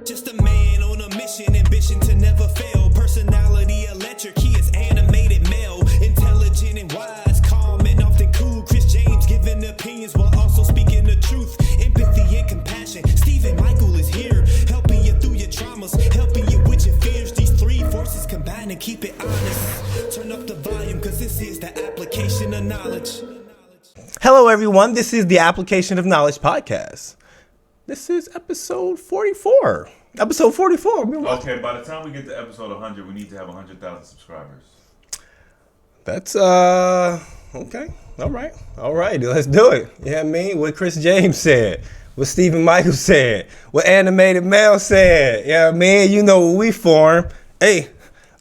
Just a man on a mission, ambition to never fail. Personality electric, he is animated male. Intelligent and wise, calm and often cool. Chris James giving opinions while also speaking the truth. Empathy and compassion. Stephen Michael is here, helping you through your traumas, helping you with your fears. These three forces combine and keep it honest. Turn up the volume, cause this is the application of knowledge. Hello, everyone. This is the Application of Knowledge podcast. This is episode 44. Episode 44. Okay, by the time we get to episode 100, we need to have 100,000 subscribers. That's, okay. All right. Let's do it. You know what I mean? What Chris James said. What Stephen Michael said. What Animated Male said. You know what I mean? You know what we form. Hey.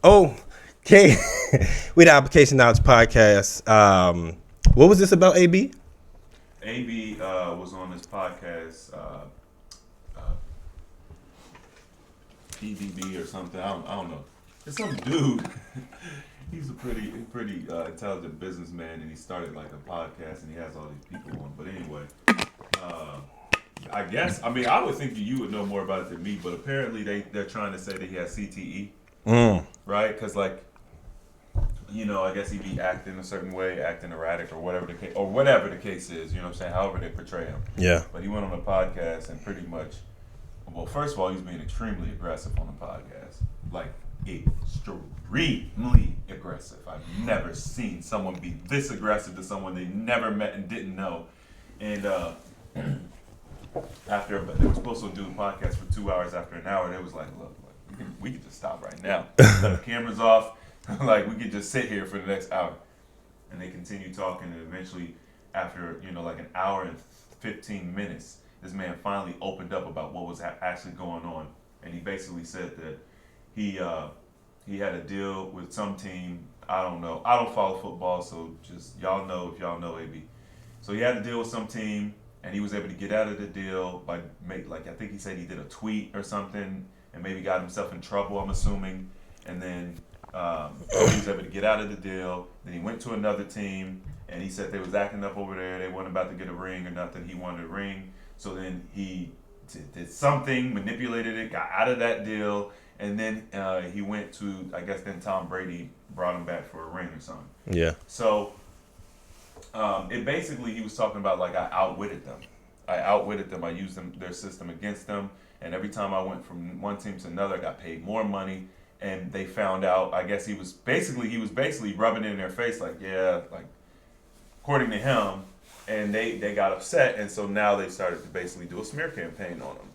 Okay. We the Application Knowledge podcast. What was this about, AB? AB was on this podcast, PDB or something. I don't know. It's some dude. He's a pretty intelligent businessman, and he started like a podcast, and he has all these people on. But anyway, I would think that you would know more about it than me. But apparently, they're trying to say that he has CTE, right? Because I guess he'd be acting a certain way, acting erratic, or whatever the case is. You know what I'm saying? However they portray him. Yeah. But he went on a podcast and pretty much, well, first of all, he's being extremely aggressive on the podcast, like extremely aggressive. I've never seen someone be this aggressive to someone they never met and didn't know. And but they were supposed to do a podcast for 2 hours. After an hour, they was like, look, we can just stop right now. Cut the cameras off. Like, we could just sit here for the next hour. And they continue talking, and eventually, after, like an hour and 15 minutes, this man finally opened up about what was actually going on. And he basically said that he had a deal with some team. I don't know. I don't follow football, so just y'all know if y'all know AB. So he had a deal with some team, and he was able to get out of the deal by I think he said he did a tweet or something, and maybe got himself in trouble, I'm assuming. And then he was able to get out of the deal. Then he went to another team, and he said they was acting up over there. They weren't about to get a ring or nothing. He wanted a ring. So then he did something, manipulated it, got out of that deal, and then he went to, I guess then Tom Brady brought him back for a ring or something. Yeah. So it basically, he was talking about, like, I outwitted them. I used their system against them, and every time I went from one team to another, I got paid more money. And they found out, I guess he was basically rubbing it in their face, like, yeah, like, according to him, and they got upset, and so now they started to basically do a smear campaign on him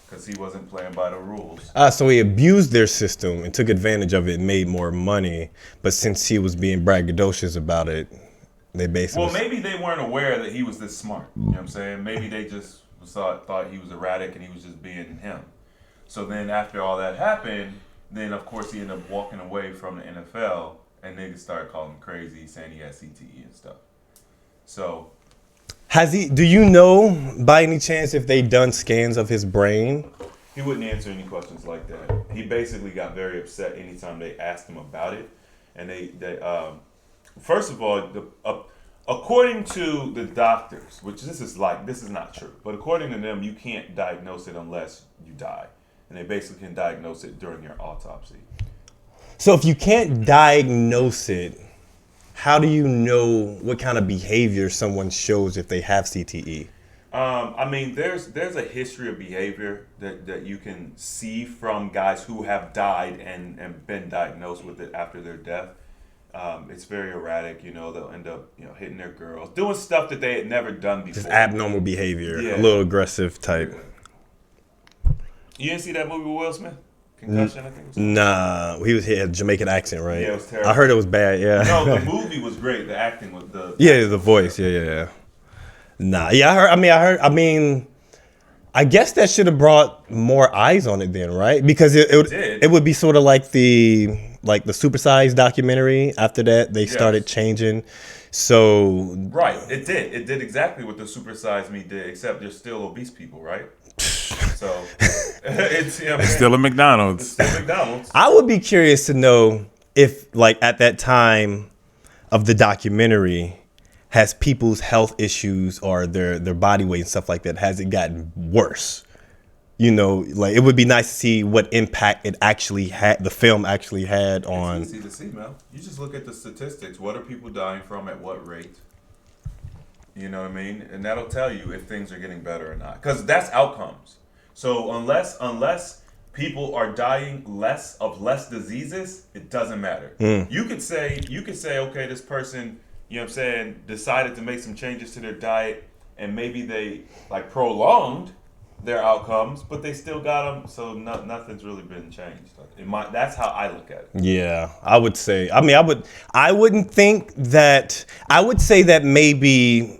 because he wasn't playing by the rules. So he abused their system and took advantage of it and made more money, but since he was being braggadocious about it, they basically... Well, maybe they weren't aware that he was this smart, you know what I'm saying? Maybe they just thought he was erratic and he was just being him. So then after all that happened, then of course he ended up walking away from the NFL, and niggas started calling him crazy, saying he had CTE and stuff. So, do you know by any chance if they done scans of his brain? He wouldn't answer any questions like that. He basically got very upset anytime they asked him about it. And they first of all, according to the doctors, which this is not true, but according to them, you can't diagnose it unless you die. And they basically can diagnose it during your autopsy. So if you can't diagnose it, how do you know what kind of behavior someone shows if they have CTE? There's a history of behavior that you can see from guys who have died and been diagnosed with it after their death. It's very erratic, they'll end up, hitting their girls, doing stuff that they had never done before. Just abnormal behavior, a little aggressive type. Yeah. You didn't see that movie with Will Smith? Concussion, I think it was. Nah, he had a Jamaican accent, right? Yeah, it was terrible. I heard it was bad, yeah. No, the movie was great. The acting was the voice, yeah. Nah, yeah, I guess that should have brought more eyes on it then, right? Because it would be sort of like the Supersize documentary. After that, they started changing. So right, it did exactly what the Supersize Me did, except they're still obese people, right? So it's still a McDonald's. It's still McDonald's. I would be curious to know if, like, at that time of the documentary, has people's health issues or their body weight and stuff like that, has it gotten worse? you know, like it would be nice to see what impact it actually had, the film actually had on. It's easy to see, man. You just look at the statistics. What are people dying from at what rate? You know what I mean? And that'll tell you if things are getting better or not. Because that's outcomes. So unless people are dying less of less diseases, it doesn't matter. You could say, okay, this person, you know what I'm saying, decided to make some changes to their diet, and maybe they like prolonged their outcomes, but they still got them. So nothing's really been changed. That's how I look at it. Yeah, I would say. I mean, I wouldn't think that. I would say that maybe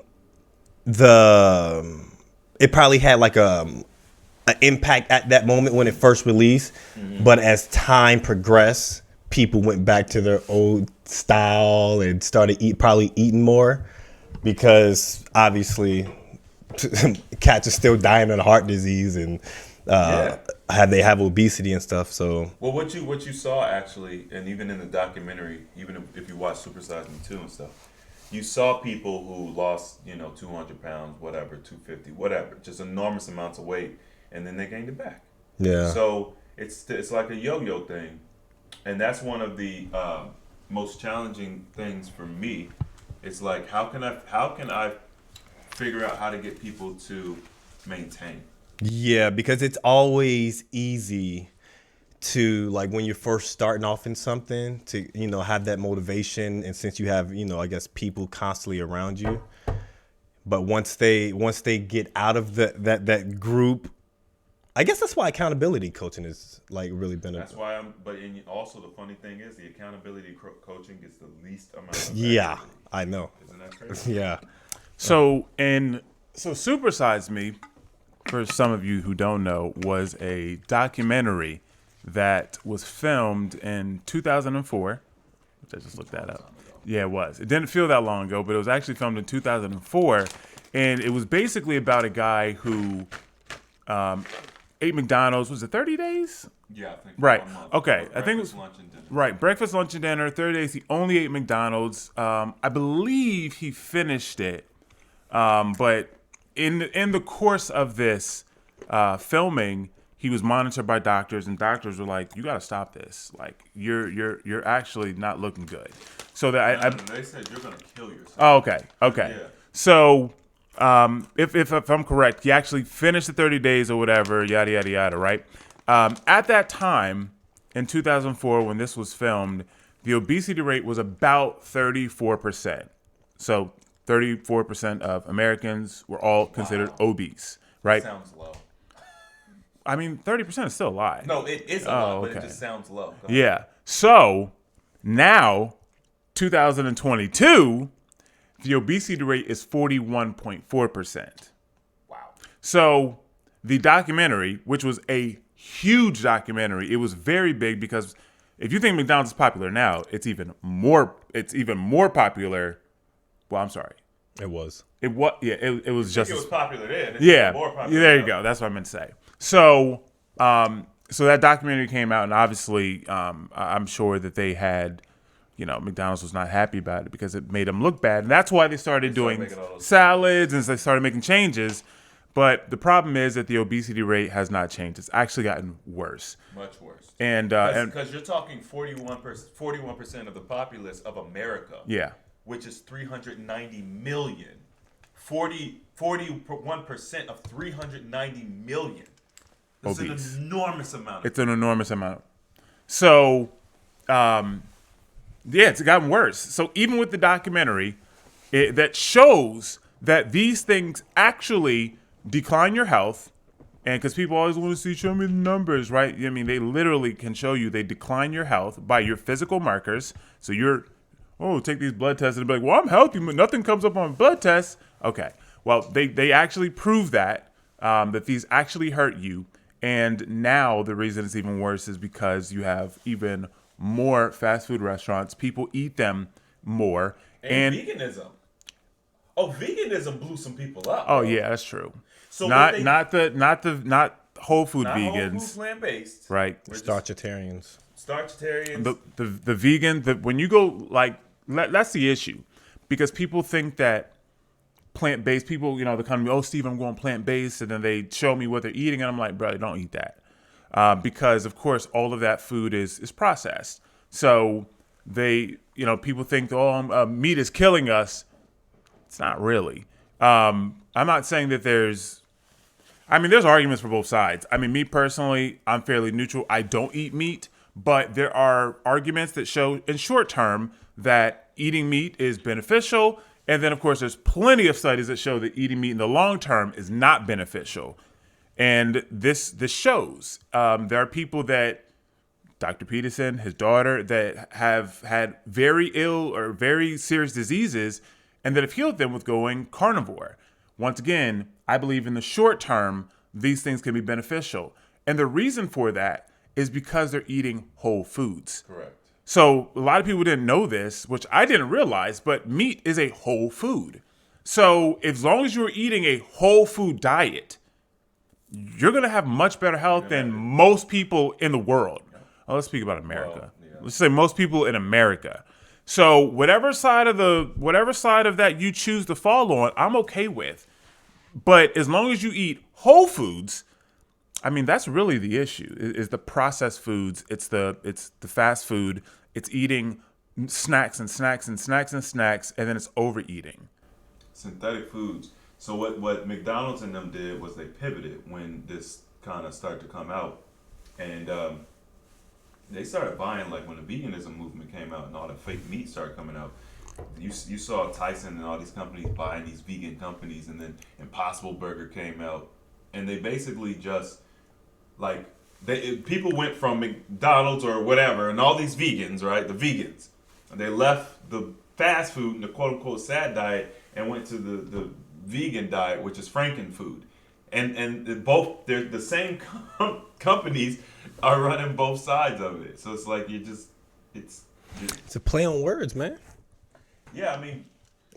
it probably had like an impact at that moment when it first released, but as time progressed, people went back to their old style and started probably eating more, because obviously cats are still dying of heart disease and they have obesity and stuff. So what you saw actually, and even in the documentary, even if you watch Super Size Me 2 and stuff, you saw people who lost 200 pounds, whatever, 250, whatever, just enormous amounts of weight, and then they gained it back. Yeah. So it's like a yo-yo thing, and that's one of the most challenging things for me. It's like how can I figure out how to get people to maintain? Yeah, because it's always easy to, like, when you're first starting off in something, to have that motivation, and since you have I guess people constantly around you, but once they get out of that group, I guess that's why accountability coaching is like really beneficial. That's why also the funny thing is the accountability coaching gets the least amount of Yeah, activity. I know. Isn't that crazy? Yeah. So Super Size Me, for some of you who don't know, was a documentary that was filmed in 2004. I just looked that up. Yeah, it was. It didn't feel that long ago, but it was actually filmed in 2004, and it was basically about a guy who ate McDonald's. Was it 30 days? Yeah, I think. Right. 1 month. Okay. I think it was lunch and dinner. right. Breakfast, lunch, and dinner. 30 days. He only ate McDonald's. I believe he finished it, but in the course of this filming, he was monitored by doctors, and doctors were like, "You got to stop this. Like, you're actually not looking good." So that they said you're gonna kill yourself. Oh, okay. Yeah. So, if I'm correct, he actually finished the 30 days or whatever, yada yada yada, right? At that time, in 2004, when this was filmed, the obesity rate was about 34%. So, 34% of Americans were all considered obese, right? Sounds low. I mean, 30% is still a lot. No, it is a lot, but okay. it just sounds low. Go ahead. Yeah. So now, 2022, the obesity rate is 41.4%. Wow. So the documentary, which was a huge documentary, it was very big because if you think McDonald's is popular now, it's even more popular. Well, I'm sorry. It was. It was just It was popular then. It's yeah. more popular There now. you go. That's what I meant to say. So, so that documentary came out, and obviously, I'm sure that they had, McDonald's was not happy about it because it made them look bad, and that's why they started doing making all those salads and they started making changes. But the problem is that the obesity rate has not changed; it's actually gotten worse. Much worse. And Because you're talking 41% of the populace of America. yeah, Which is 390 million. 41% of 390 million. That's Obese. an enormous amount. it's an enormous amount. So, it's gotten worse. So even with the documentary, that shows that these things actually decline your health, and because people always want to show me the numbers, right? I mean, they literally can show you they decline your health by your physical markers. So take these blood tests and be like, well, I'm healthy, but nothing comes up on blood tests. Okay, well, they actually prove that these actually hurt you. And now the reason it's even worse is because you have even more fast food restaurants. People eat them more. And veganism. Oh, veganism blew some people up. Oh bro. yeah, that's true. So not what not whole food not vegans, whole food plant-based. right? We're just Starchitarians. starchitarians. The vegan, when you go, like, that's the issue, because people think that plant-based people, they come to me, oh, Steve, I'm going plant-based, and then they show me what they're eating, and I'm like, bro, don't eat that. Because, of course, all of that food is processed. So people think, meat is killing us. It's not really. I'm not saying that there's arguments for both sides. Me personally, I'm fairly neutral. I don't eat meat, but there are arguments that show in short term that eating meat is beneficial. And then, of course, there's plenty of studies that show that eating meat in the long term is not beneficial. And this shows. There are people that, Dr. Peterson, his daughter, that have had very ill or very serious diseases and that have healed them with going carnivore. Once again, I believe in the short term, these things can be beneficial. And the reason for that is because they're eating whole foods. Correct. So a lot of people didn't know this, which I didn't realize, but meat is a whole food. So as long as you're eating a whole food diet, you're going to have much better health than most people in the world. Oh, let's speak about America. Let's say most people in America. So whatever side of that you choose to fall on, I'm okay with. But as long as you eat whole foods, that's really the issue. Is the processed foods. It's the fast food. It's eating snacks and snacks and snacks and snacks, and then it's overeating. Synthetic foods. So what McDonald's and them did was they pivoted when this kind of started to come out, and they started buying, like when the veganism movement came out and all the fake meat started coming out. You saw Tyson and all these companies buying these vegan companies, and then Impossible Burger came out, and they basically just people went from McDonald's or whatever, and all these vegans, right? The vegans, and they left the fast food and the quote unquote sad diet and went to the vegan diet, which is Frankenfood, and they're the same companies are running both sides of it. So it's like it's a play on words, man. Yeah,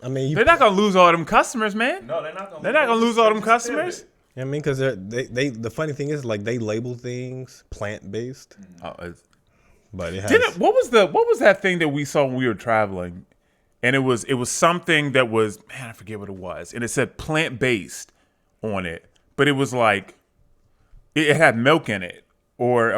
they're not gonna lose all them customers, man. No, they're not gonna. They're not gonna lose all them customers. Yeah, because they the funny thing is, like, they label things plant-based. But it has. What was that thing that we saw when we were traveling? And it was something that was, man, I forget what it was. And it said plant-based on it. But it was like, it had milk in it. Or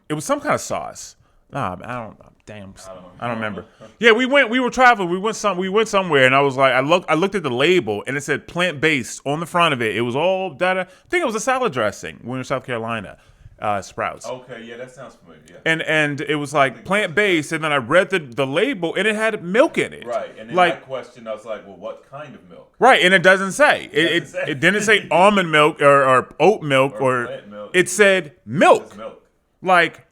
it was some kind of sauce. Nah, I don't know. Damn, I don't remember. Yeah, we were traveling. We went somewhere, and I was like, I looked at the label, and it said plant-based on the front of it. It was all data. I think it was a salad dressing. We were in South Carolina, Sprouts. Okay, yeah, that sounds familiar. Yeah. And it was like plant-based, and then I read the label, and it had milk in it. Right, and then my question, I was like, well, what kind of milk? Right, and it doesn't say. It didn't say almond milk or oat milk or plant milk. It said milk. It's milk. Like,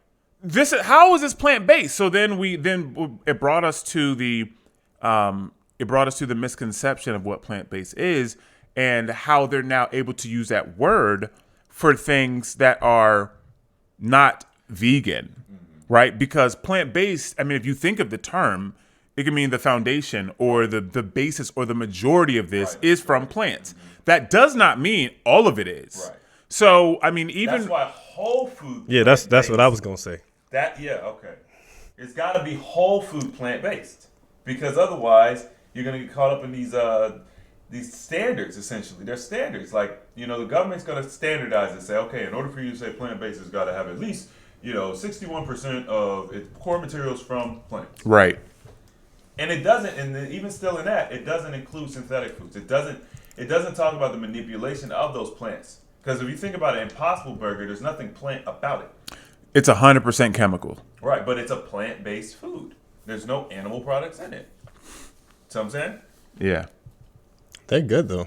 how is this plant-based? So then it brought us to the misconception of what plant-based is and how they're now able to use that word for things that are not vegan, right? Because plant-based, if you think of the term, it can mean the foundation or the basis or the majority of this is from plants. That does not mean all of it is. Right. So, even... That's why whole food... Yeah, that's what I was going to say. Okay. It's got to be whole food plant-based. Because otherwise, you're going to get caught up in these standards, essentially. They're standards. Like, the government's going to standardize and say, okay, in order for you to say plant-based, it's got to have at least, 61% of its core materials from plants. Right. And it doesn't, and even still in that, it doesn't include synthetic foods. It doesn't talk about the manipulation of those plants. Because if you think about an Impossible Burger, there's nothing plant about it. It's 100% chemical. Right, but it's a plant-based food. There's no animal products in it. See what I'm saying? Yeah. They're good, though.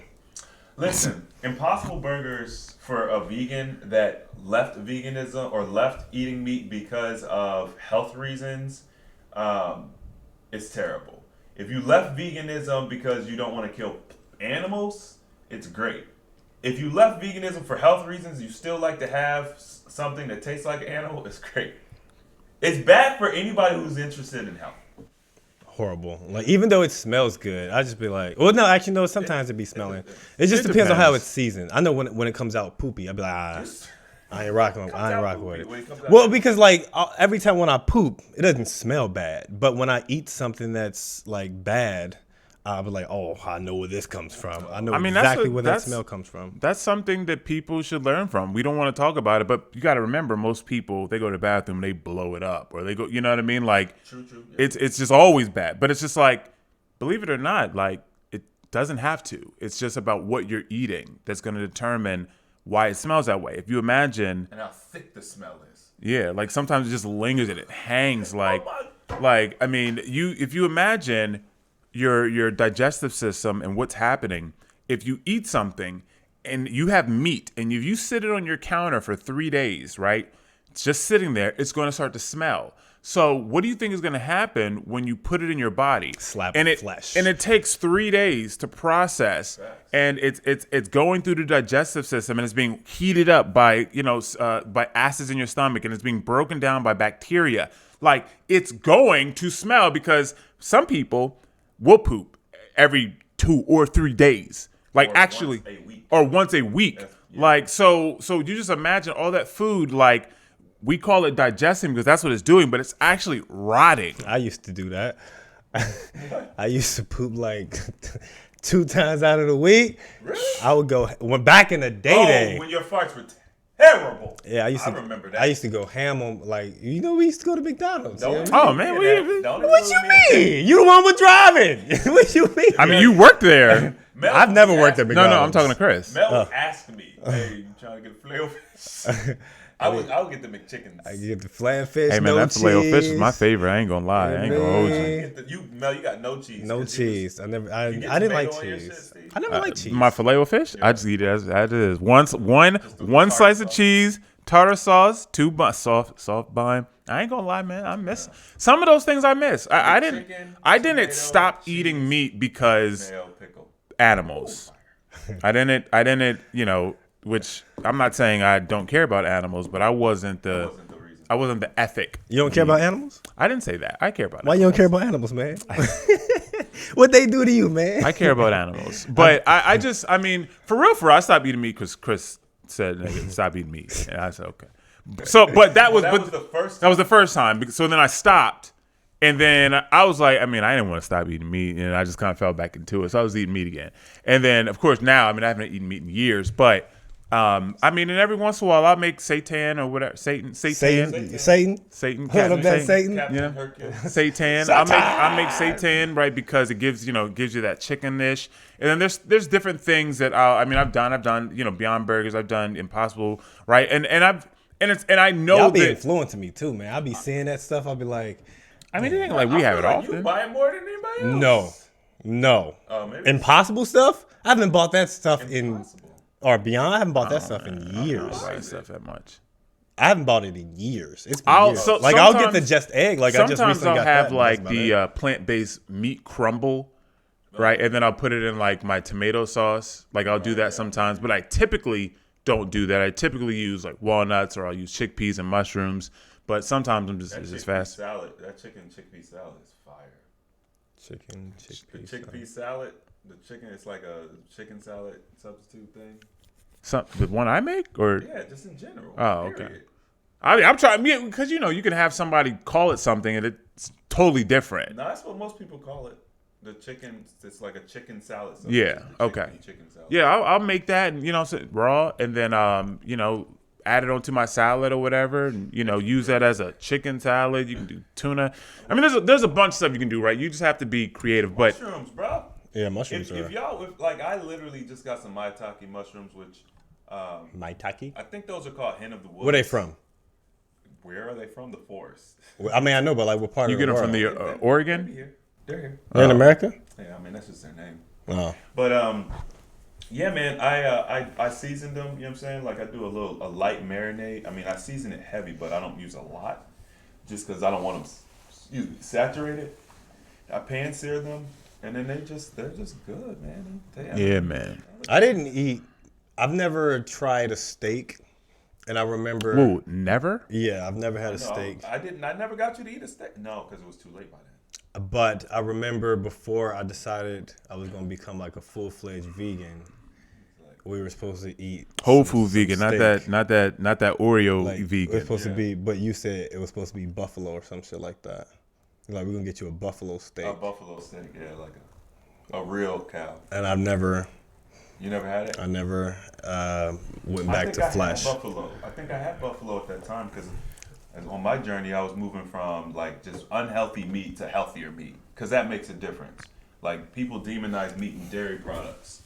Listen, Impossible Burgers for a vegan that left veganism or left eating meat because of health reasons, it's terrible. If you left veganism because you don't want to kill animals, it's great. If you left veganism for health reasons, you still like to have something that tastes like an animal, it's great. It's bad for anybody who's interested in health. Horrible. Like, even though it smells good, I just be like, well, no, actually, no, sometimes it be smelling. It just depends on how it's seasoned. I know when it comes out poopy, I be like, I ain't rocking with it. Well, because like every time when I poop, it doesn't smell bad. But when I eat something that's like bad, I'll be like, oh, I know where this comes from. I know I mean, exactly where that smell comes from. That's something that people should learn from. We don't want to talk about it, but you got to remember, most people, they go to the bathroom, they blow it up, or they go, you know what I mean? Like, True. Yeah. it's just always bad. But it's just like, believe it or not, like, it doesn't have to. It's just about what you're eating that's going to determine why it smells that way. If you imagine, And how thick the smell is. yeah, like sometimes it just lingers and it hangs like, I mean, if you imagine your digestive system and what's happening, if you eat something and you have meat and you sit it on your counter for 3 days, right? It's just sitting there, it's going to start to smell. So what do you think is going to happen when you put it in your body? Slap and flesh. And it takes 3 days to process, and it's going through the digestive system, and it's being heated up by by acids in your stomach, and it's being broken down by bacteria. Like, it's going to smell, because some people will poop every 2 or 3 days, like once a week. Like, so you just imagine all that food, like, we call it digesting because that's what it's doing, but it's actually rotting. I used to do that. I used to poop like 2 times out of the week. Really? I would go back in the day. When your farts were terrible. Yeah, I remember that. I used to go ham on, like, we used to go to McDonald's. Oh man, what you mean? You the one with driving. What you mean? I mean, you worked there. I've never worked at McDonald's. No, I'm talking to Chris. Mel asked me, "Hey, you trying to get a filet o fish?" I would get the McChickens. I get the flat fish. Hey man, no that filet o fish is cheese. my favorite. I ain't gonna lie. I ain't gonna hold you. Mel, you got no cheese. No cheese. I didn't like cheese. I never liked cheese. My filet o fish, I just eat it as it is. One slice of cheese, tartar sauce, 2 soft bun. I ain't gonna lie, man. I miss some of those things. I miss. I didn't stop eating meat because animals. I didn't. Which I'm not saying I don't care about animals, but I wasn't the ethic. You don't care about animals? I didn't say that. I care about Why animals. you don't care about animals, man? What they do to you, man? I care about animals. But I mean, for real, I stopped eating meat because Chris said, "Nigga, stop eating meat." And I said, okay. So, but that was the first time. That was the first time. So then I stopped. And then I was like, I mean, I didn't want to stop eating meat, and I just kind of fell back into it. So I was eating meat again. And then, of course, now, I mean, I haven't eaten meat in years, but I mean, and every once in a while, I'll make seitan or whatever. Satan. Satan. Hold up that Satan. Yeah. Seitan. I make seitan, right, because it gives you that chicken-ish. And then there's different things that I've done, Beyond Burgers, I've done Impossible, right? And I know y'all be that influencing me too, man. I'll be seeing that stuff. I'll be like, I mean, it ain't like we have it often. You buy it more than anybody else. No. Impossible stuff? I haven't bought that stuff or Beyond. I haven't bought that stuff in years. I don't buy stuff that much. I haven't bought it in years. It's been years. I'll get the just egg. Like I just recently got that. Sometimes I'll have like the plant-based meat crumble, right? And then I'll put it in like my tomato sauce. Like I'll do that sometimes, but I typically don't do that. I typically use like walnuts, or I'll use chickpeas and mushrooms. But sometimes it's just fast. That chicken chickpea salad is fire. Chickpea salad. The chicken, it's like a chicken salad substitute thing. The one I make, or just in general. Oh, okay. I'm trying because you can have somebody call it something and it's totally different. No, that's what most people call it. The chicken, it's like a chicken salad. Yeah. Okay. Chicken salad. Yeah, I'll make that, and raw, and then add it onto my salad or whatever, and use that as a chicken salad. You can do tuna. I mean, there's a bunch of stuff you can do, right? You just have to be creative. Mushrooms, bro. Yeah, mushrooms. If y'all, I literally just got some maitake mushrooms, which maitake. I think those are called hen of the woods. Where are they from? Where are they from? The forest. I mean, I know, but like, what part you of the get them world? from the Oregon? They're here. They're in America. Yeah, I mean that's just their name. Oh. But yeah, man, I seasoned them. You know what I'm saying? Like I do a light marinade. I mean, I season it heavy, but I don't use a lot, just because I don't want them saturated. I pan sear them, and then they're just good, man. Yeah, man. I've never tried a steak, and I remember. Whoa, never? Yeah, I've never had a steak. I never got you to eat a steak. No, because it was too late by then. But I remember before I decided I was going to become like a full-fledged vegan, we were supposed to eat whole food vegan, not that Oreo vegan. It was supposed to be, but you said it was supposed to be buffalo or some shit like that. Like, we're going to get you a buffalo steak. A buffalo steak, yeah, like A real cow. And I've never. You never had it? I never went back to flesh. I think I had buffalo at that time because on my journey I was moving from like just unhealthy meat to healthier meat because that makes a difference. Like people demonize meat and dairy products.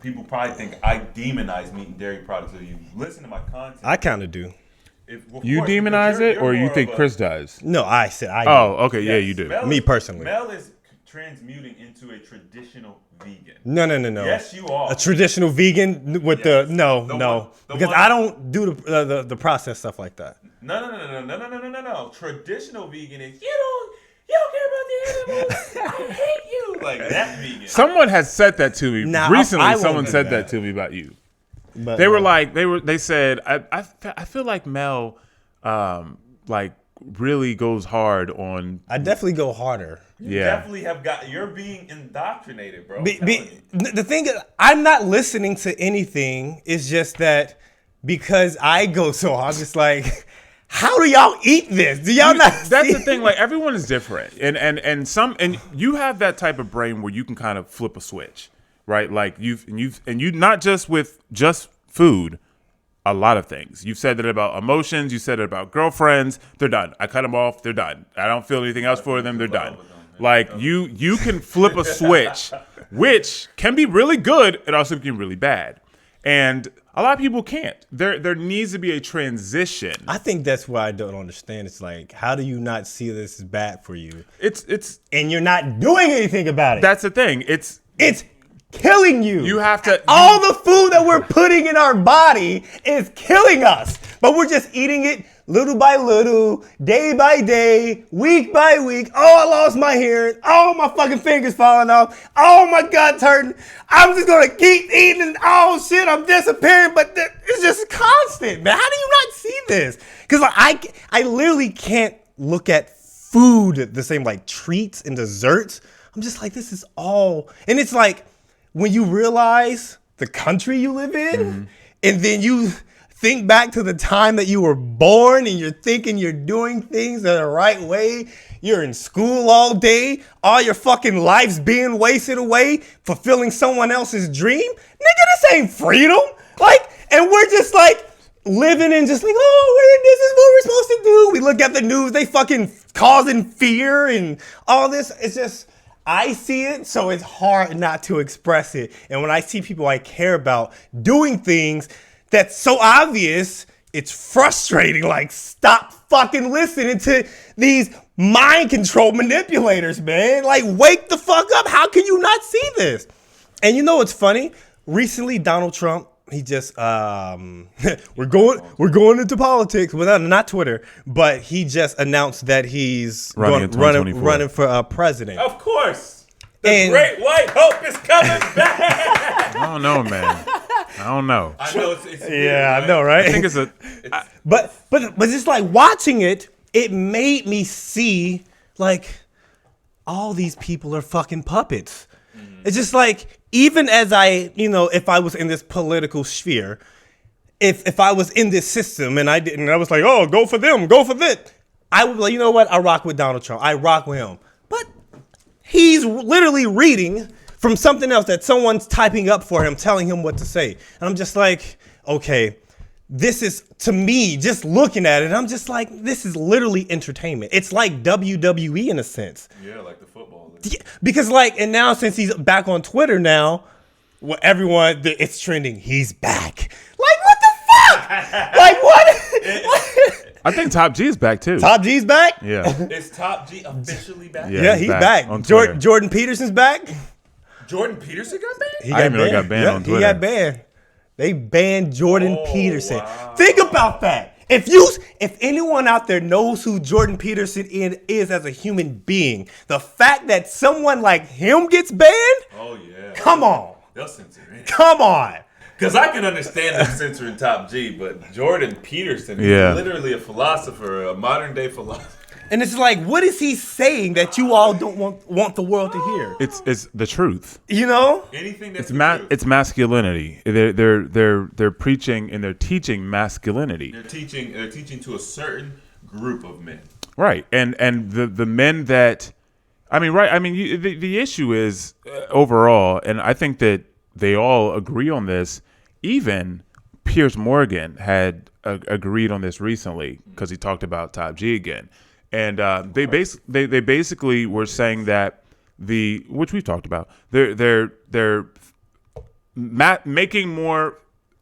People probably think I demonize meat and dairy products. So you listen to my content. I kind of do. You demonize it, or you think Chris does? No, I said I do. Oh, okay, yeah, you do. Me personally. Mel is transmuting into a traditional vegan. No. Yes, you are. A traditional vegan with Yes. the no, because I don't do the processed stuff like that. No. Traditional vegan is you don't care about the animals. I hate you. Like that vegan. Someone has said that to me Nah, recently. I won't Someone do said that. that to me about you. But They said I feel like Mel like really goes hard on. I definitely go harder. You definitely have you're being indoctrinated, bro. The thing is, I'm not listening to anything. It's just that because I go so hard, I'm just like, how do y'all eat this? Do y'all not? That's see? the thing. Like everyone is different, and you have that type of brain where you can kind of flip a switch, right? Like you not just with just food. A lot of things. You've said it about emotions. You said it about girlfriends. They're done. I cut them off. They're done. I don't feel anything else for them. They're done. Like you can flip a switch, which can be really good. It also can be really bad. And a lot of people can't. There needs to be a transition. I think that's what I don't understand. It's like, how do you not see this is bad for you? It's And you're not doing anything about it. That's the thing. It's killing you. You have to. All the food that we're putting in our body is killing us, but we're just eating it little by little, day by day, week by week. Oh, I lost my hearing. Oh, my fucking fingers falling off. Oh, my gut's hurting. I'm just gonna keep eating. Oh shit, I'm disappearing. But it's just constant, man. How do you not see this? Because I literally can't look at food the same, like treats and desserts. I'm just like, this is all, and it's like, when you realize the country you live in, and then you think back to the time that you were born and you're thinking you're doing things the right way, you're in school all day, all your fucking life's being wasted away, fulfilling someone else's dream. Nigga, this ain't freedom. Like, and we're just like living in just like, oh, this is what we're supposed to do. We look at the news, they fucking causing fear and all this. It's just, I see it, so it's hard not to express it. And when I see people I care about doing things that's so obvious, it's frustrating. Like, stop fucking listening to these mind control manipulators, man. Like, wake the fuck up. How can you not see this? And you know what's funny? Recently, Donald Trump, he just we're going into politics. Well, not Twitter, but he just announced that he's running for president. Of course, the great white hope is coming back. I don't know, man. I don't know. I know it's weird, Yeah, right? I know, right? I think it's but just like watching it, it made me see like all these people are fucking puppets. It's just like, even as if I was in this political sphere, if I was in this system and I was like, oh, go for them, go for that, I would be like, you know what? I rock with Donald Trump. I rock with him. But he's literally reading from something else that someone's typing up for him, telling him what to say. And I'm just like, okay, this is, to me, just looking at it, I'm just like, this is literally entertainment. It's like WWE in a sense. Yeah, like the football. Because and now since he's back on Twitter now, it's trending. He's back. Like, what the fuck? Like, what? I think Top G is back too. Top G's back? Yeah. Is Top G officially back? Yeah, he's back. on Twitter. Jordan Peterson's back. Jordan Peterson got banned? He I didn't know he got banned on Twitter. He got banned. They banned Jordan Peterson. Wow. Think about that. If anyone out there knows who Jordan Peterson is as a human being, the fact that someone like him gets banned, Oh, yeah. come on. They'll censor it. Come on. Because I can understand them censoring Top G, but Jordan Peterson is literally a philosopher, a modern day philosopher. And it's like, what is he saying that you all don't want the world to hear? It's the truth. You know? Anything that's It's masculinity. They're preaching and they're teaching masculinity. They're teaching to a certain group of men. Right. And the men that I mean, right. I mean, the issue is overall, and I think that they all agree on this. Even Piers Morgan had agreed on this recently because he talked about Top G again. And they basically were saying that which we've talked about, they're making more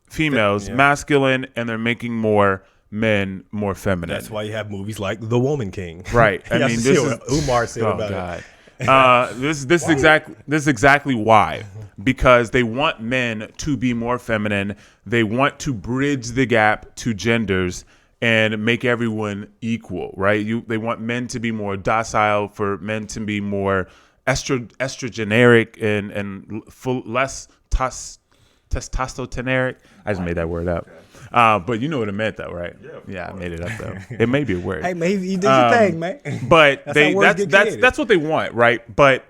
females masculine, and they're making more men more feminine. That's why you have movies like The Woman King. Right. I mean, this is what Umar said about it. This is exactly why. Because they want men to be more feminine. They want to bridge the gap to genders and make everyone equal, right? They want men to be more docile, for men to be more estrogeneric and less testosteronic. I just made that word up. But you know what it meant, though, right? Yeah, I made it up, though. It may be a word. Hey, man, you did your thing, man. But that's what they want, right? But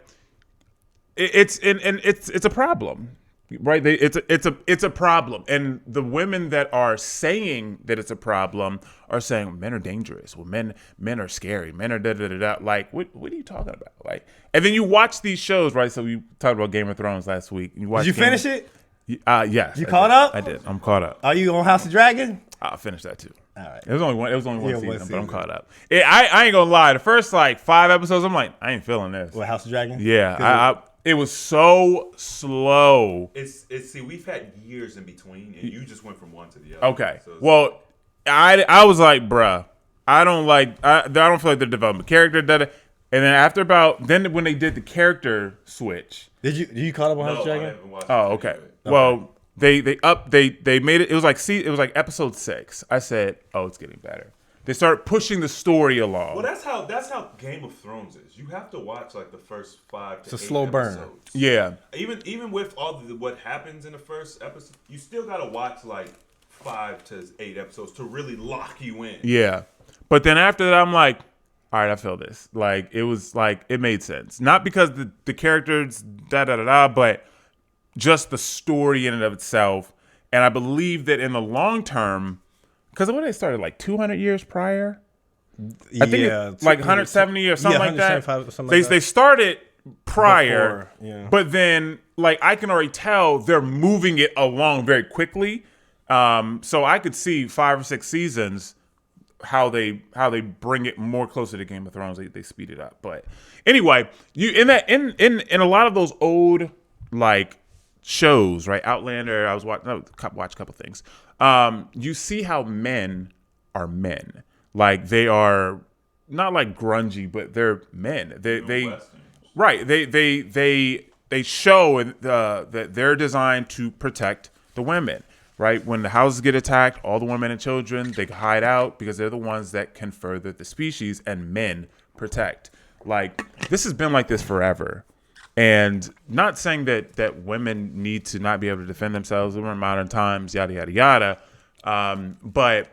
it's a problem, right? It's a problem, and the women that are saying that it's a problem are saying men are dangerous. Well, men are scary. Men are da da da da. Like, what are you talking about? Like, and then you watch these shows, right? So we talked about Game of Thrones last week. Did you finish it? Yes. You caught up? I did. I'm caught up. Are you on House of Dragon? I'll finish that too. All right. It was only one season, but I'm caught up. I ain't gonna lie. The first 5 episodes, I'm like, I ain't feeling this. What, House of Dragon? Yeah. It was so slow. See, we've had years in between, and you just went from one to the other. Okay. Well, I was like, bruh, I don't feel like they're developing a character. And then after then when they did the character switch, did you caught up on House of Dragon? I haven't watched oh, okay. Well, they made it. It was like episode 6. I said, oh, it's getting better. They start pushing the story along. Well, that's how Game of Thrones is. You have to watch like the first 5 to 8 It's a slow burn. episodes. Yeah. Even with all what happens in the first episode, you still gotta watch like 5 to 8 episodes to really lock you in. Yeah. But then after that, I'm like, all right, I feel this. Like, it was like, it made sense. Not because the characters, but just the story in and of itself. And I believe that in the long term, because when they started like 200 years prior, I think it's like 170 or something like that. They started prior, but then like I can already tell they're moving it along very quickly. So I could see 5 or 6 seasons how they bring it more closer to Game of Thrones. They speed it up. But anyway, you in a lot of those old like shows, right? Outlander. I was watch a couple things. You see how men are men. Like they are not like grungy, but they're men. They show that they're designed to protect the women. Right? When the houses get attacked, all the women and children, they hide out because they're the ones that can further the species, and men protect. Like, this has been like this forever. And not saying that women need to not be able to defend themselves. We're in modern times, yada, yada, yada. But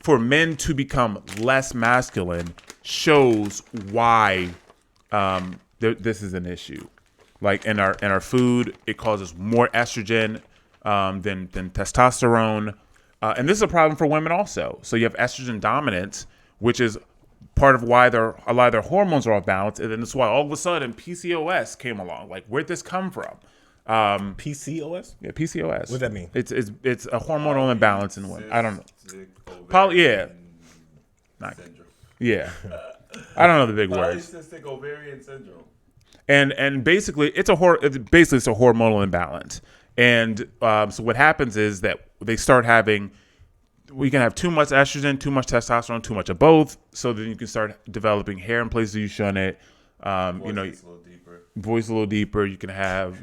for men to become less masculine shows why this is an issue. Like, in our food, it causes more estrogen than testosterone. And this is a problem for women also. So you have estrogen dominance, which is part of why a lot of their hormones are off balance. And then that's why all of a sudden PCOS came along. Like, where'd this come from? PCOS? Yeah, PCOS. What does that mean? It's a hormonal imbalance in women. I don't know. Syndrome. Yeah. I don't know the big words. Polycystic ovarian syndrome. And basically it's a hormonal imbalance. And so what happens is that we can have too much estrogen, too much testosterone, too much of both. So then you can start developing hair in places you shouldn't. Voice a little deeper. You can have,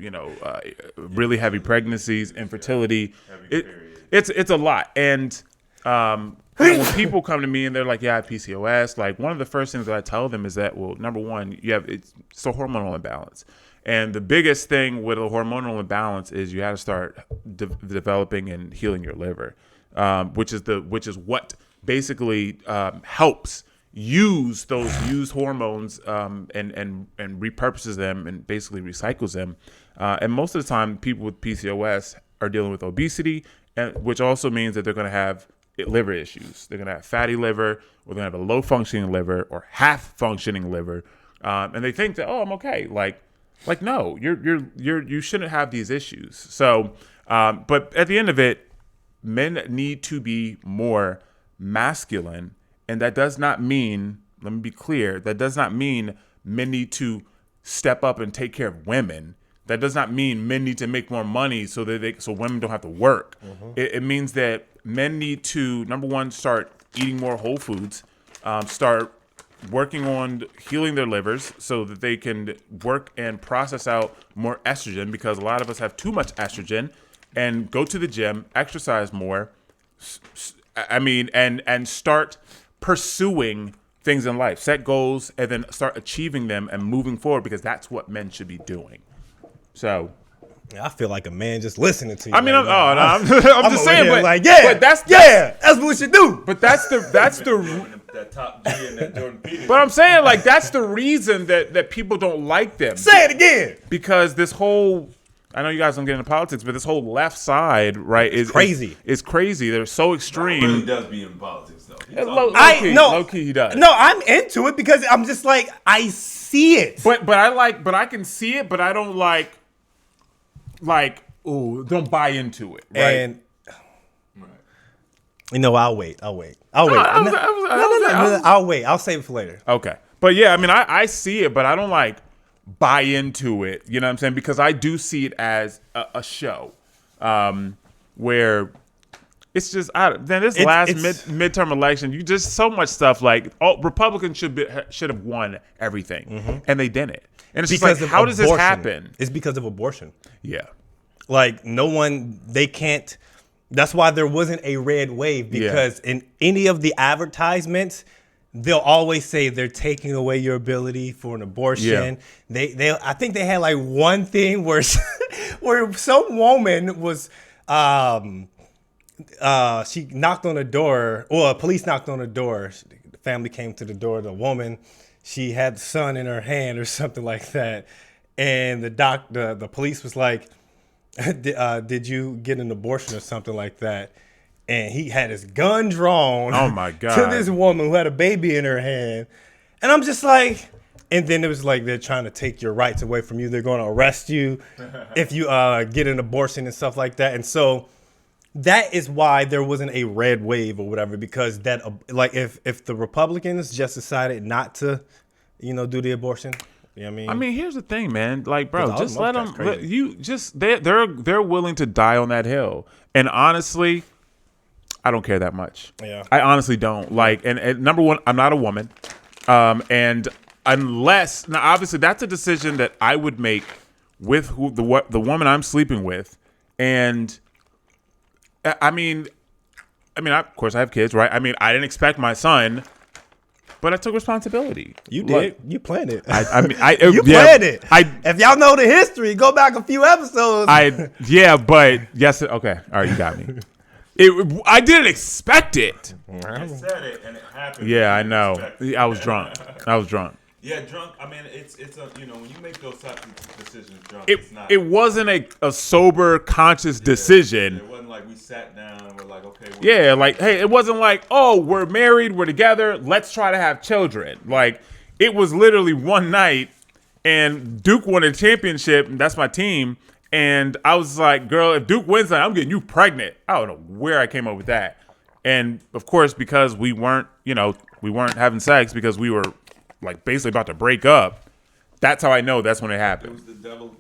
really heavy pregnancies, infertility. It's a lot. And when people come to me and they're like, yeah, I have PCOS, like one of the first things that I tell them is that, well, number one, it's a hormonal imbalance. And the biggest thing with a hormonal imbalance is you have to start developing and healing your liver, which is what basically helps use those used hormones and repurposes them and basically recycles them. And most of the time, people with PCOS are dealing with obesity, which also means that they're going to have liver issues. They're going to have fatty liver, or they're going to have a low functioning liver or half functioning liver. and they think that, oh, I'm okay. Like no, you shouldn't have these issues. So, but at the end of it, men need to be more masculine, and that does not mean, let me be clear, that does not mean men need to step up and take care of women. That does not mean men need to make more money so women don't have to work. It means that men need to, number one, start eating more whole foods, start working on healing their livers so that they can work and process out more estrogen, because a lot of us have too much estrogen, and go to the gym, exercise more. And start pursuing things in life, set goals, and then start achieving them and moving forward, because that's what men should be doing. So, I feel like a man just listening to you. I mean, right now. I'm just saying, but like, but that's what we should do. But that's the that top G and that Jordan Peterson. But I'm saying, like, that's the reason that people don't like them. Say it again. Because this whole, I know you guys don't get into politics, but this whole left side, right, is crazy. Is crazy. They're so extreme. He really does be in politics, though. Low key, he does. No, I'm into it because I'm just like, I see it. But I can see it, but I don't like, don't buy into it, right? And I'll wait. I'll wait. I'll wait. I'll save it for later. Okay. But yeah, I mean, I see it, but I don't like buy into it. You know what I'm saying? Because I do see it as a show, where it's just midterm election, you just so much stuff like Republicans should have won everything, and they didn't. And it's because just like, how does this happen? It's because of abortion. Yeah. Like they can't. That's why there wasn't a red wave, because in any of the advertisements, they'll always say they're taking away your ability for an abortion. Yeah. I think they had like one thing where where some woman was she knocked on the door, or police knocked on the door. The family came to the door. The woman, she had the son in her hand or something like that, and the police was like, did you get an abortion or something like that? And he had his gun drawn. Oh my God. To this woman who had a baby in her hand. And I'm just like, and then it was like, they're trying to take your rights away from you. They're going to arrest you if you get an abortion and stuff like that. And so that is why there wasn't a red wave or whatever, because that, like, if the Republicans just decided not to, do the abortion. You know what I mean? I mean, here's the thing, man. Like, bro, just let them. They're willing to die on that hill. And honestly, I don't care that much. Yeah, I honestly don't. Like, and number one, I'm not a woman, and unless now, obviously, that's a decision that I would make with the woman I'm sleeping with, and I mean, of course, I have kids, right? I mean, I didn't expect my son. But I took responsibility. You did. You planned it. You planned it. If y'all know the history, go back a few episodes. But yes. Okay. All right. You got me. I didn't expect it. I said it and it happened. Yeah, I know. I was drunk. Yeah, drunk. I mean, it's a when you make those types of decisions drunk, it's not. It wasn't a sober, conscious decision. It wasn't like we sat down and we're like, okay. Hey, it wasn't like, oh, we're married, we're together, let's try to have children. Like, it was literally one night, and Duke won a championship, and that's my team. And I was like, girl, if Duke wins that, I'm getting you pregnant. I don't know where I came up with that. And of course, because we weren't having sex because we were like basically about to break up. That's how I know that's when it happened. It was the devil.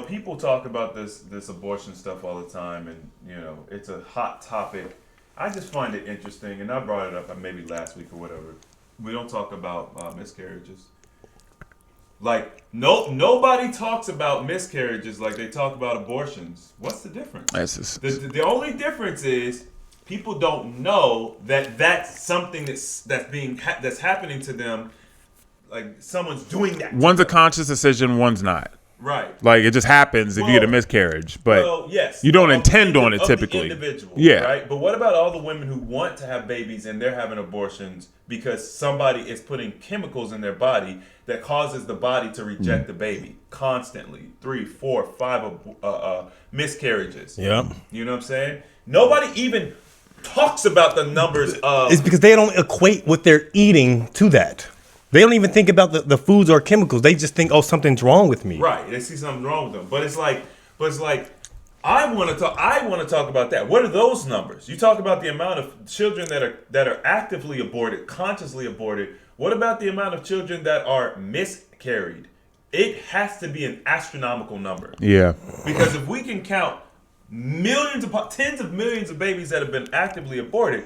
People talk about this abortion stuff all the time, and it's a hot topic. I just find it interesting, and I brought it up maybe last week or whatever. We don't talk about miscarriages. Like nobody talks about miscarriages like they talk about abortions. What's the difference? The only difference is people don't know that that's something that's happening to them. Like someone's doing that. One's a conscious decision, one's not. Right. Like it just happens if you get a miscarriage, but yes, you don't intend on it typically. The individual, yeah. Right. But what about all the women who want to have babies and they're having abortions because somebody is putting chemicals in their body that causes the body to reject the baby constantly? 3, 4, 5 miscarriages. Yeah. You know what I'm saying? Nobody even talks about the numbers of. It's because they don't equate what they're eating to that. They don't even think about the foods or chemicals. They just think, oh, something's wrong with me. Right. They see something wrong with them. But it's like I want to talk about that. What are those numbers? You talk about the amount of children that are actively aborted, consciously aborted. What about the amount of children that are miscarried? It has to be an astronomical number. Yeah. Because if we can count tens of millions of babies that have been actively aborted,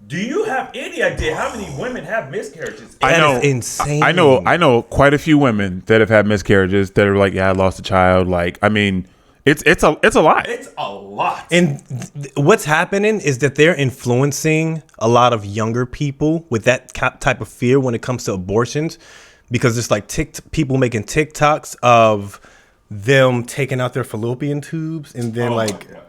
do you have any idea how many women have miscarriages? I know, is insane. I know quite a few women that have had miscarriages that are like, yeah, I lost a child. Like, I mean, it's a lot. It's a lot. And what's happening is that they're influencing a lot of younger people with that type of fear when it comes to abortions, because it's like people making TikToks of them taking out their fallopian tubes and then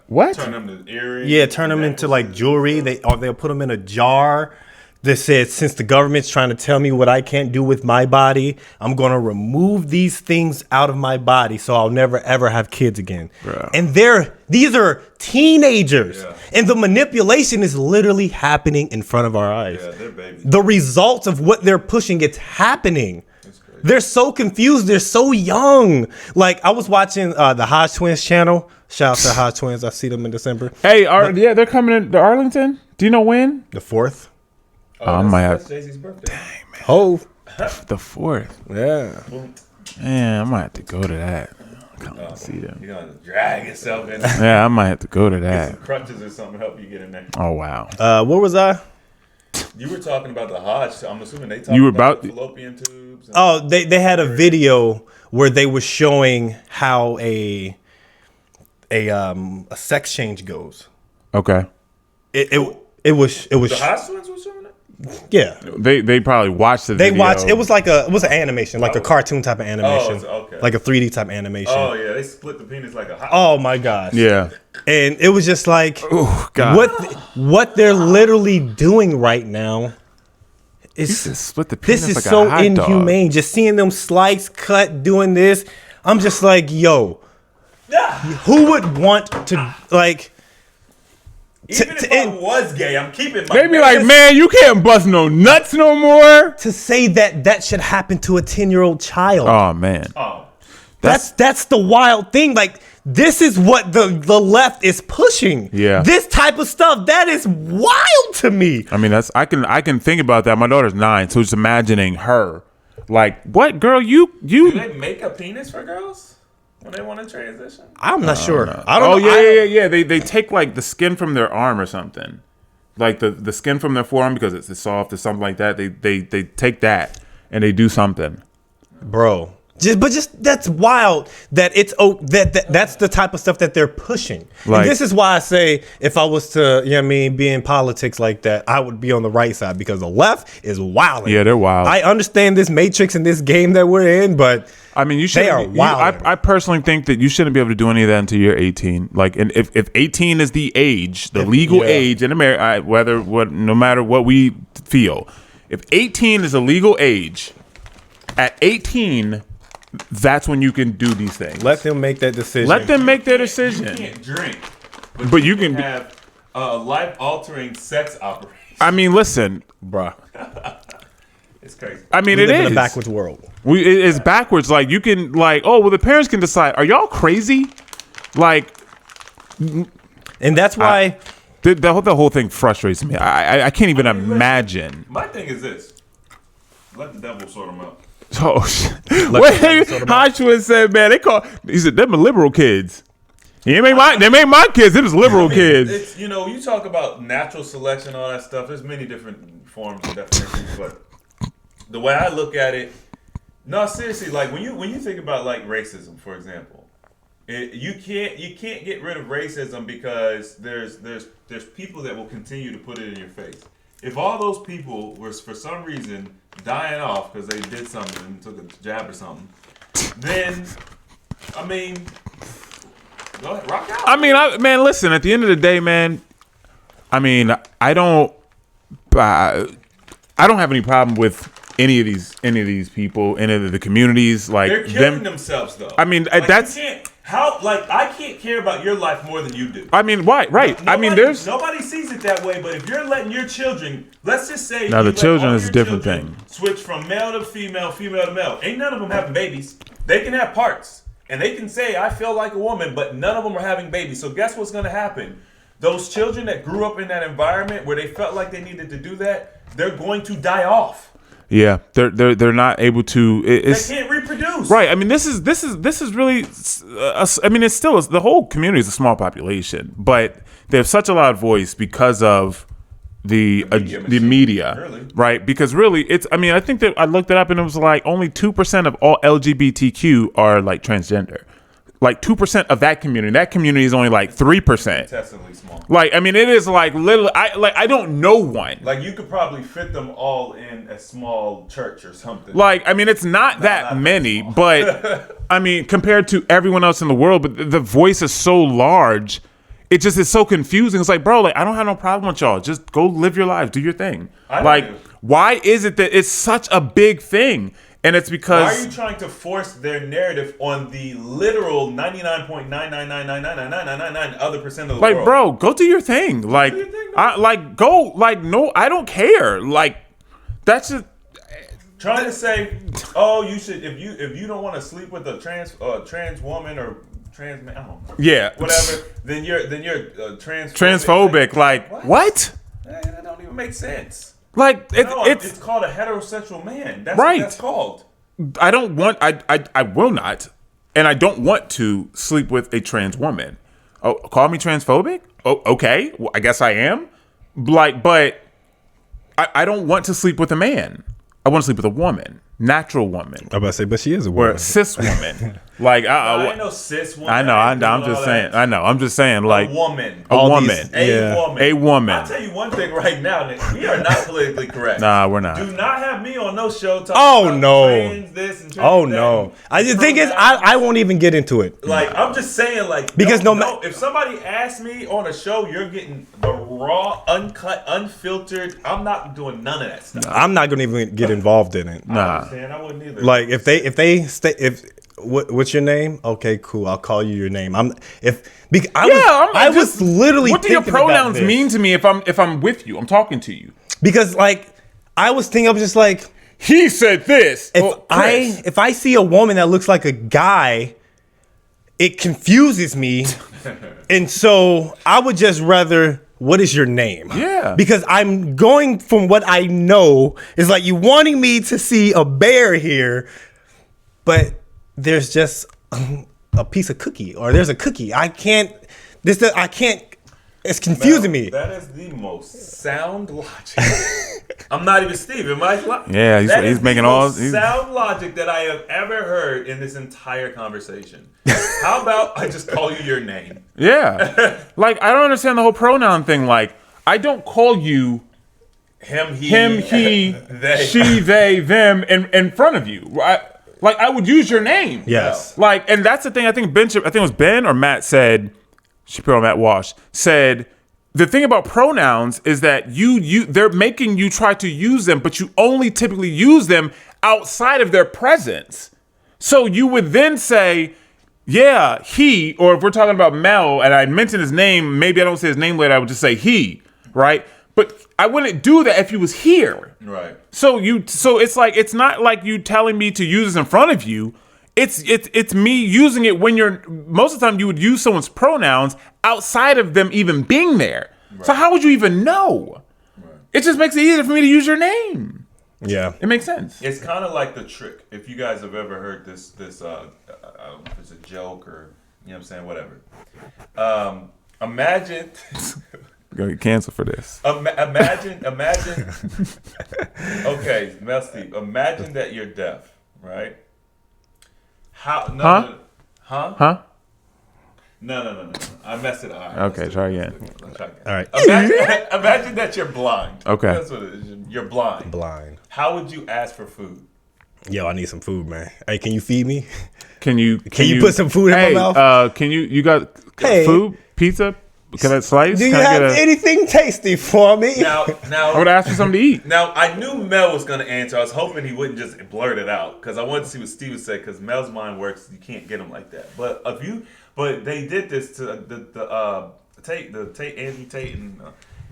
what? Turn them to earrings. Yeah, turn them into like jewelry. They'll put them in a jar. They said, since the government's trying to tell me what I can't do with my body, I'm going to remove these things out of my body so I'll never, ever have kids again. Bro. And these are teenagers. Yeah. And the manipulation is literally happening in front of our eyes. Yeah, they're babies. The results of what they're pushing, it's happening. They're so confused. They're so young. Like, I was watching the Hodge Twins channel. Shout out to the Hodge Twins. I see them in December. Hey, they're coming to Arlington. Do you know when? The 4th. Oh, I might that's have. Jay-Z's birthday. Dang, man. Hove. The 4th. Yeah. Man, I might have to go to that. Come on, see them. You're going to drag yourself in. Yeah, I might have to go to Get that. some crutches or something to help you get in there. Oh, wow. Where was I? You were talking about the Hodge. I'm assuming they talked about the fallopian tubes. Oh, they had a video where they were showing how a sex change goes. Okay. It was The Hodge twins were showing that? yeah. They probably watched the They video. watched. It was an animation, like a cartoon type of animation, okay. like a 3D type animation. Oh yeah, they split the penis like a hot. Oh my gosh. Yeah. And it was just like, Oh, God. what they're literally doing right now You is said split the penis this is like so a hot inhumane. Just seeing them slice, cut, doing this, I'm just like, yo, who would want to like? Even if I was gay, I'm keeping my. They be like, man, you can't bust no nuts no more. To say that should happen to a 10-year-old child. Oh man. Oh, That's the wild thing. Like, this is what the left is pushing. Yeah. This type of stuff, that is wild to me. I mean, I can think about that. My daughter's 9, so just imagining her. Like, what girl you do they make a penis for girls when they want to transition? I'm not sure. I don't know. Yeah. They take like the skin from their arm or something. Like the skin from their forearm because it's soft or something like that. They take that and they do something. Bro. Just that's wild that that's the type of stuff that they're pushing. Like, and this is why I say if I was to, be in politics like that, I would be on the right side, because the left is wild. Yeah, they're wild. I understand this matrix and this game that we're in, but I mean, you should. They are wild. I personally think that you shouldn't be able to do any of that until you're 18. Like, and if 18 is the age, the legal age in America, no matter what we feel, if 18 is a legal age, at 18. That's when you can do these things. let them make that decision. Let them make their You decision. can't drink, But you can have life-altering sex operation. I mean, listen, Bruh. It's crazy. I mean, We it live is in a backwards world. It's backwards. Like, you can, like, oh well, the parents can decide. Are y'all crazy? Like, And that's why the whole thing frustrates me. I can't even imagine. My thing is this: let the devil sort them out. Oh shit! Wait, Hodgson said, man, he said them are liberal kids. They make my kids. It was liberal kids. It's, you talk about natural selection, all that stuff. There's many different forms and definitions, but the way I look at it, no, seriously, like when you think about like racism, for example, you can't get rid of racism because there's people that will continue to put it in your face. If all those people were for some reason dying off because they did something and took a jab or something, then I mean, go ahead, rock out. I mean, man, listen. At the end of the day, man, I mean, I don't have any problem with any of these people, any of the communities. Like, they're killing themselves, though. I mean, Like, that's you can't. How, like, I can't care about your life more than you do. I mean, why? Right. I mean, there's nobody sees it that way. But if you're letting your children, let's just say, now you the let children all is a your different children thing. Switch from male to female, female to male. Ain't none of them having babies. They can have parts, and they can say, "I feel like a woman," but none of them are having babies. So guess what's going to happen? Those children that grew up in that environment where they felt like they needed to do that, they're going to die off. Yeah, they're not able to. They can't reproduce. Right. I mean, this is really. I mean, it's still the whole community is a small population, but they have such a loud voice because of the media, really. Right? Because really, it's. I mean, I think that I looked it up and it was like only 2% of all LGBTQ are like transgender. Like 2% of that community. That community is only like 3%. Excessively small. Like, I mean, it is like literally. I don't know one. Like, you could probably fit them all in a small church or something. Like, I mean, it's not that many, but I mean, compared to everyone else in the world, but the voice is so large, it just is so confusing. It's like, bro, like, I don't have no problem with y'all. Just go live your lives, do your thing. Like, why is it that it's such a big thing? And it's because why are you trying to force their narrative on the literal 99.999999999 other percent of the world? Like, bro, go do your thing. Like, no, I don't care. Like, that's just trying to say, oh, you should if you don't want to sleep with a trans woman or trans man, I don't know. Yeah, whatever. Then you're transphobic. Like what? That don't even make sense. Like it's called a heterosexual man. That's right. What that's called. I don't want. I will not, and I don't want to sleep with a trans woman. Oh, call me transphobic? Oh, okay. Well, I guess I am. Like, but I don't want to sleep with a man. I want to sleep with a woman, natural woman. I'm about to say, but she is a woman. Or a cis woman. Like, I ain't no cis woman. I know. I'm just saying. I know. I'm just saying. Like, a woman. A woman. A woman. A I'll tell you one thing right now, Nick. We are not politically correct. Nah, we're not. Do not have me on no show talking about trans this and trans that. No. The thing is, I won't even get into it. Like, I'm just saying, like, because if somebody asks me on a show, you're getting the raw, uncut, unfiltered. I'm not doing none of that stuff. I'm not gonna even get involved in it. Nah. I wouldn't either. Like, what's your name? Okay, cool. I'll call you your name. I was literally. What do your pronouns mean to me if I'm with you? I'm talking to you. Because like I was just like, he said this. If I see a woman that looks like a guy, it confuses me, and so I would just rather. What is your name? Yeah. Because I'm going from what I know is like you wanting me to see a bear here, but there's just a piece of cookie or there's a cookie. I can't. It's confusing me. That is the most sound logic. I'm not even Steve. Am I? Yeah, he's making all sound logic that I have ever heard in this entire conversation. How about I just call you your name? Yeah. Like, I don't understand the whole pronoun thing. Like, I don't call you him, he, they. She, they, them in front of you. Like, I would use your name. Yes. Like, and that's the thing. I think it was Ben or Matt said, Shapiro, Matt Walsh said, the thing about pronouns is that they're making you try to use them, but you only typically use them outside of their presence. So you would then say, yeah, he, or if we're talking about Mel and I mention his name, maybe I don't say his name later, I would just say he, right? But I wouldn't do that if he was here. Right. So it's like, it's not like you telling me to use this in front of you. It's me using it when most of the time you would use someone's pronouns outside of them even being there. Right. So how would you even know? Right. It just makes it easier for me to use your name. Yeah. It makes sense. It's kind of like the trick. If you guys have ever heard this I don't know if it's a joke or, you know what I'm saying, whatever. Imagine... Gonna get canceled for this. Imagine. Okay, Mel Steve. Imagine that you're deaf, right? How? No, huh? Huh? Huh? No. I messed it up. Okay, try again. All right. Imagine that you're blind. Okay. That's what it is. You're blind. Blind. How would you ask for food? Yo, I need some food, man. Hey, can you feed me? Can you put some food in my mouth? You got food? Pizza? Can I slice? Do you Can I have get a? anything tasty for me? I would ask for something to eat. Now, I knew Mel was going to answer. I was hoping he wouldn't just blurt it out because I wanted to see what Steve would say because Mel's mind works. You can't get him like that. But they did this to Andy Tate and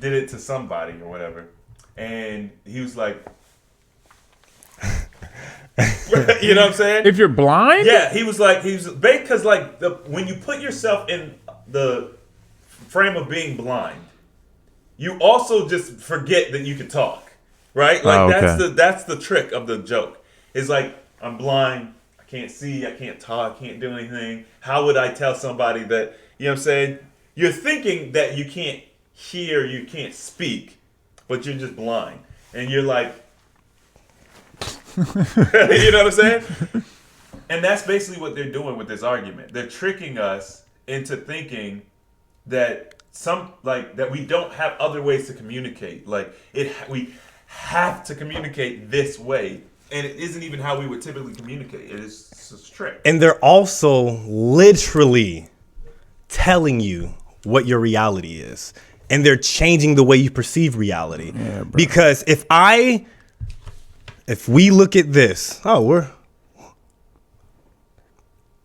did it to somebody or whatever. And he was like, you know what I'm saying? If you're blind? Yeah, he was because when you put yourself in the frame of being blind, you also just forget that you can talk, right? Like that's the trick of the joke. It's like, I'm blind, I can't see, I can't talk, I can't do anything. How would I tell somebody that, you know what I'm saying? You're thinking that you can't hear, you can't speak, but you're just blind. And you're like, you know what I'm saying? And that's basically what they're doing with this argument. They're tricking us into thinking that that we don't have other ways to communicate. Like we have to communicate this way, and it isn't even how we would typically communicate. It is just a trick. And they're also literally telling you what your reality is, and they're changing the way you perceive reality. Yeah, bro. Because if we look at this, a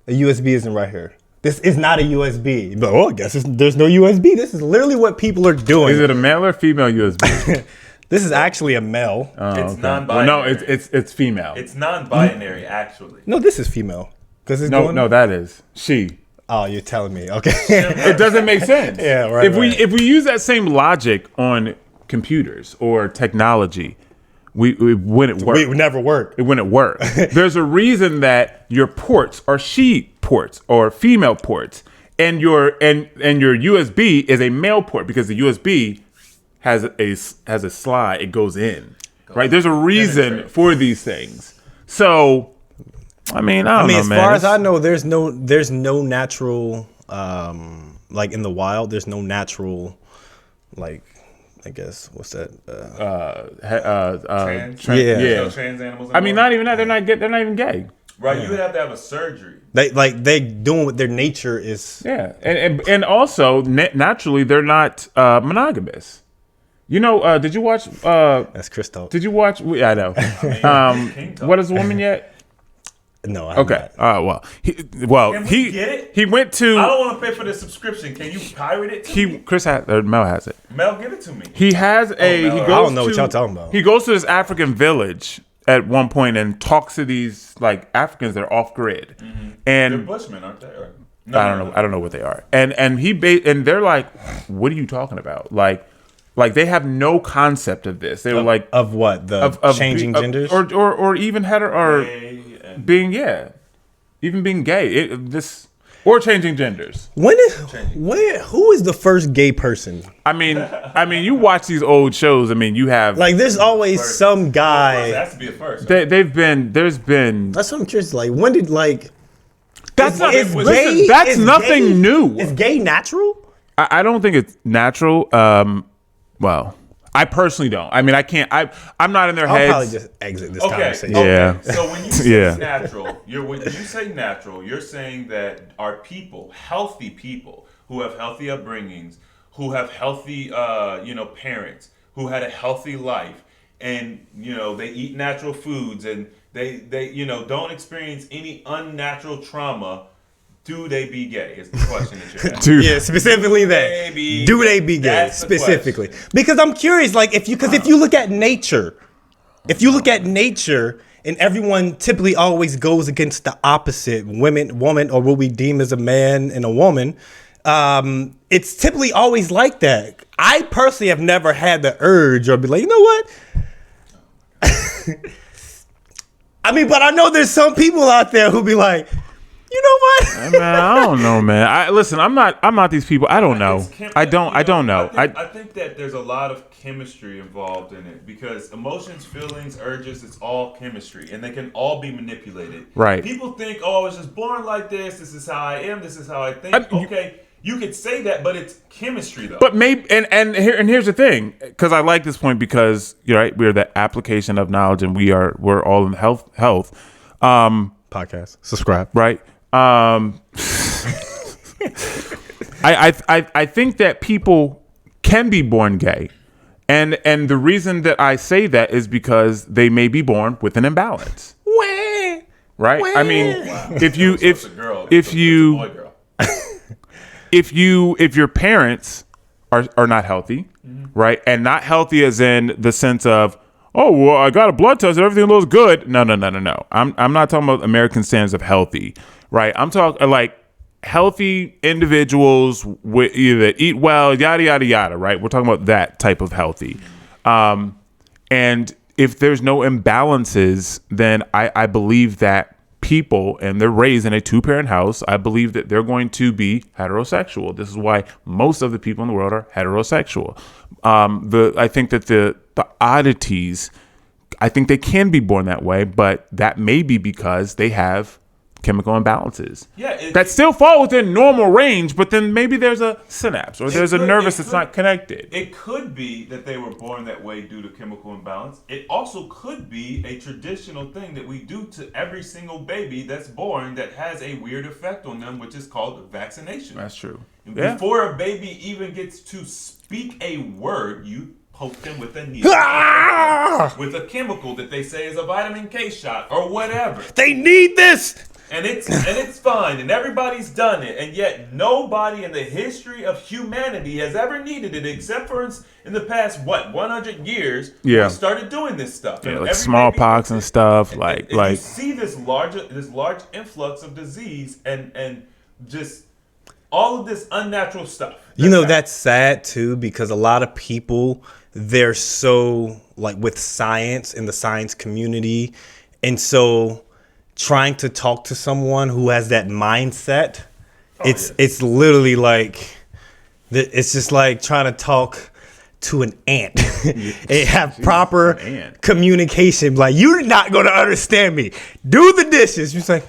USB isn't right here. This is not a USB. But I guess there's no USB. This is literally what people are doing. Is it a male or female USB? This is actually a male. It's non-binary. Well, no, it's female. It's non-binary, actually. No, this is female. No, that is she. Oh, you're telling me. Okay. It doesn't make sense. Yeah, right. If we use that same logic on computers or technology, we wouldn't work. It would never work. It wouldn't work. There's a reason that your ports are she ports or female ports, and your USB is a male port because the USB has a slide. It goes in, right? There's a reason for these things. So, I mean, I don't know, as man. far as I know, there's no natural, like in the wild, there's no natural, like, I guess what's that? Trans animals. I mean, not even that. They're not even gay. Right, you would have to have a surgery. They doing what their nature is. Yeah, and also naturally they're not monogamous. You know, did you watch? That's Crystal. Did you watch? I know. What is a woman yet? No. Okay. He get it? He went to. I don't want to pay for the subscription. Can you pirate it? Mel has it. Mel, give it to me. He has I don't know what y'all talking about. He goes to this African village at one point and talks to these like Africans that are off grid, and They're Bushmen, aren't they? I don't know what they are, and they're like, what are you talking about? Like they have no concept of this. They were like of what the changing genders or even being even being gay. Or changing genders. Who is the first gay person? I mean, you watch these old shows. I mean, you have like there's always some guy. It has to be a first. There's been. That's what I'm curious. Like when did like? That's Is nothing gay, new. Is gay natural? I don't think it's natural. Well, I personally don't. I mean, I can't. I'm not in their heads. I'll probably just exit this conversation. Yeah. So when you say natural, when you say natural, you're saying that our people, healthy people, who have healthy upbringings, who have healthy, parents, who had a healthy life, and they eat natural foods, and they don't experience any unnatural trauma. Do they be gay? Is the question that you're asking. Yeah, specifically that. Do they be gay? That's the specifically, because I'm curious. Like, if you look at nature, and everyone typically always goes against the opposite, woman, or what we deem as a man and a woman. It's typically always like that. I personally have never had the urge or be like, you know what? I mean, but I know there's some people out there who be like, you know what? Man, I don't know, man. I'm not these people. I don't know. I don't know. I think that there's a lot of chemistry involved in it because emotions, feelings, urges, it's all chemistry and they can all be manipulated. Right. People think, oh, it's just born like this. This is how I am. This is how I think. Okay. You could say that, but it's chemistry though. But maybe here's the thing, because I like this point because you're right, we're the application of knowledge and we're all in health. Podcast. Subscribe. Right. I think that people can be born gay. And the reason that I say that is because they may be born with an imbalance. Right? I mean, if your parents are not healthy, right? And not healthy as in the sense of, oh, well, I got a blood test and everything looks good. No. I'm not talking about American standards of healthy, right? I'm talking like healthy individuals with either eat well, yada, yada, yada, right? We're talking about that type of healthy. And if there's no imbalances, then I believe that people, and they're raised in a 2-parent house, I believe that they're going to be heterosexual. This is why most of the people in the world are heterosexual. I think that the oddities, I think they can be born that way, but that may be because they have chemical imbalances that still fall within normal range, but then maybe there's a synapse or there's a nervous that's not connected. It could be that they were born that way due to chemical imbalance. It also could be a traditional thing that we do to every single baby that's born that has a weird effect on them, which is called vaccination. That's true. Before a baby even gets to speak a word, you poke them with a needle, with a chemical that they say is a vitamin K shot or whatever. They need this. And it's fine, and everybody's done it, and yet nobody in the history of humanity has ever needed it, except for in the past 100 years. We started doing this stuff. Yeah, like smallpox and stuff. And you see this large influx of disease and just all of this unnatural stuff. That's sad too, because a lot of people, they're so like with science in the science community, and so trying to talk to someone who has that mindset, it's literally like, it's just like trying to talk to an ant. It have proper communication. Like, you're not going to understand me. Do the dishes. You're just like,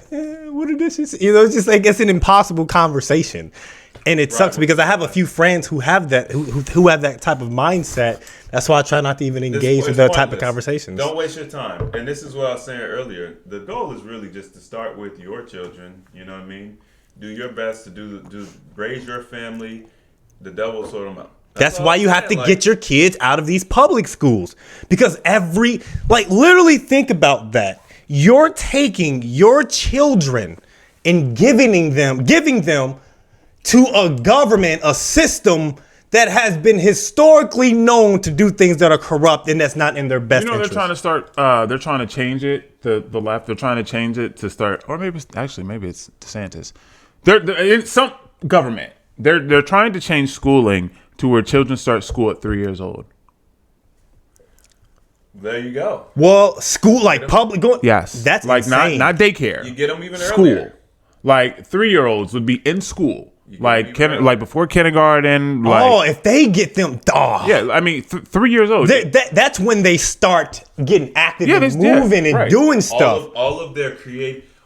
what are dishes? It's just like, it's an impossible conversation. And it sucks because I have a few friends who have that, who have that type of mindset. That's why I try not to even engage with that type of conversations. Don't waste your time. And this is what I was saying earlier. The goal is really just to start with your children. You know what I mean? Do your best to raise your family. The devil will sort them out. That's why you have to get your kids out of these public schools. Because literally think about that. You're taking your children and giving them to a government, a system that has been historically known to do things that are corrupt and that's not in their best interest. They're trying to start, they're trying to change it, the left, they're trying to change it to start, or maybe it's DeSantis. They're in some government. They're trying to change schooling to where children start school at 3 years old. There you go. Well, school, like public, yes. That's like insane. not daycare. You get them even school. Earlier. Like 3-year-olds would be in school. Like before kindergarten. If they get them, yeah. I mean, 3 years old. That's when they start getting active and moving and doing stuff. All of their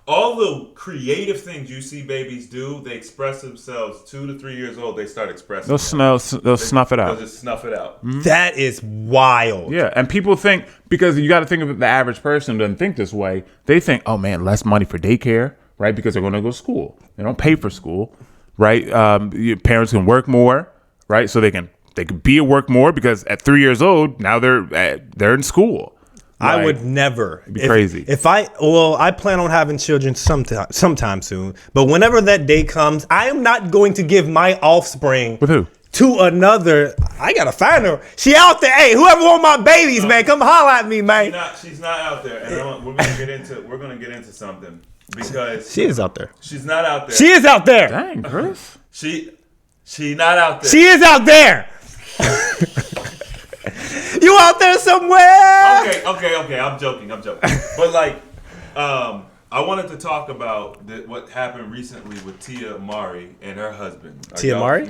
all the creative things you see babies do, they express themselves 2 to 3 years old. They start expressing. They'll snuff it out. They'll just snuff it out. Mm-hmm. That is wild. Yeah, and people think, because you got to think of the average person doesn't think this way. They think, oh man, less money for daycare, right? Because they're going to go to school. They don't pay for school. Right, your parents can work more, right? So they can be at work more because at 3 years old now they're in school. I would never. It'd be crazy. I plan on having children sometime soon. But whenever that day comes, I am not going to give my offspring with who to another. I gotta find her. She out there. Hey, whoever want my babies, man, come holler at me, man. She's not out there, and we're gonna get into something. Because she is out there. She's not out there. She is out there. Dang, Chris. She not out there. She is out there. You out there somewhere? Okay. I'm joking. But I wanted to talk about what happened recently with Tia Mowry and her husband. Tia Mowry?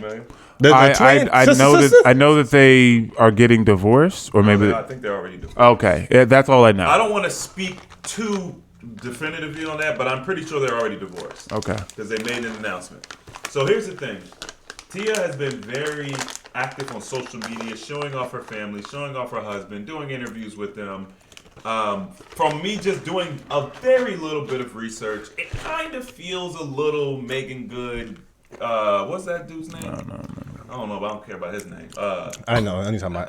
I know that they are getting divorced, or maybe I think they're already divorced. Okay, that's all I know. I don't want to speak too definitively on that, but I'm pretty sure they're already divorced. Okay. Because they made an announcement. So here's the thing. Tia has been very active on social media, showing off her family, showing off her husband, doing interviews with them. From me just doing a very little bit of research, it kind of feels a little Megan Good What's that dude's name? No. I don't know, but I don't care about his name. I know. Anytime I'm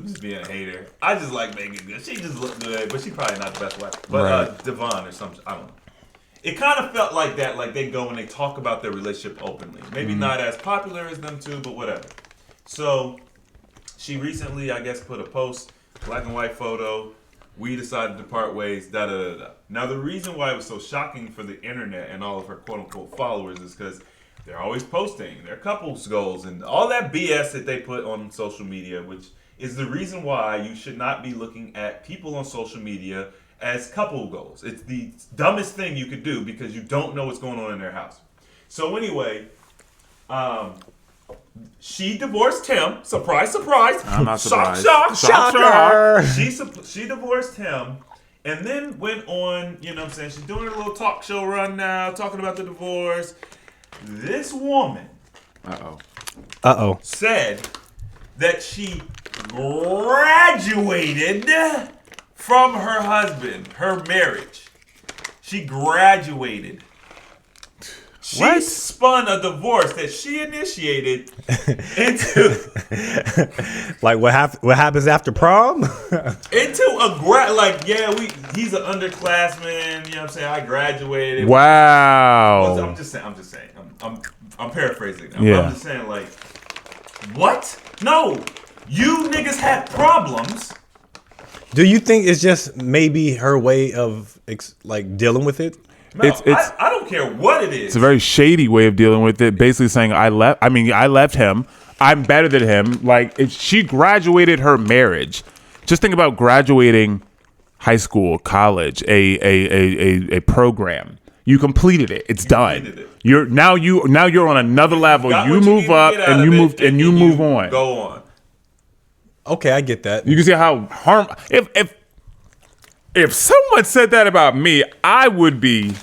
just being a hater. I just like Megan Good. She just looked good, but she's probably not the best wife. But Right. Devon or something. I don't know. It kind of felt like that. Like they go and they talk about their relationship openly. Maybe not as popular as them two, but whatever. So she recently, I guess, put a post, black and white photo. We decided to part ways. Da da da da. Now the reason why it was so shocking for the internet and all of her quote unquote followers is because they're always posting their couples goals and all that BS that they put on social media, which is the reason why you should not be looking at people on social media as couple goals. It's the dumbest thing you could do because you don't know what's going on in their house. So anyway, she divorced him. Surprise, surprise. I'm not surprised. Shocker. She divorced him and then went on, you know what I'm saying? She's doing her little talk show run now, talking about the divorce. This woman said that she graduated from her husband, her marriage. She graduated. She spun a divorce that she initiated into like what happens after prom? into a he's an underclassman, you know what I'm saying? I graduated. Wow. I'm just saying. I'm paraphrasing. Yeah. I'm just saying, like, what? No, you niggas had problems. Do you think it's just maybe her way of dealing with it? No, I don't care what it is. It's a very shady way of dealing with it. Basically saying I left him. I'm better than him. Like she graduated her marriage. Just think about graduating high school, college, a program. You completed it. It's done. You're now you're on another level. You move up and you move on. Go on. Okay, I get that. You can see how if someone said that about me, I would be.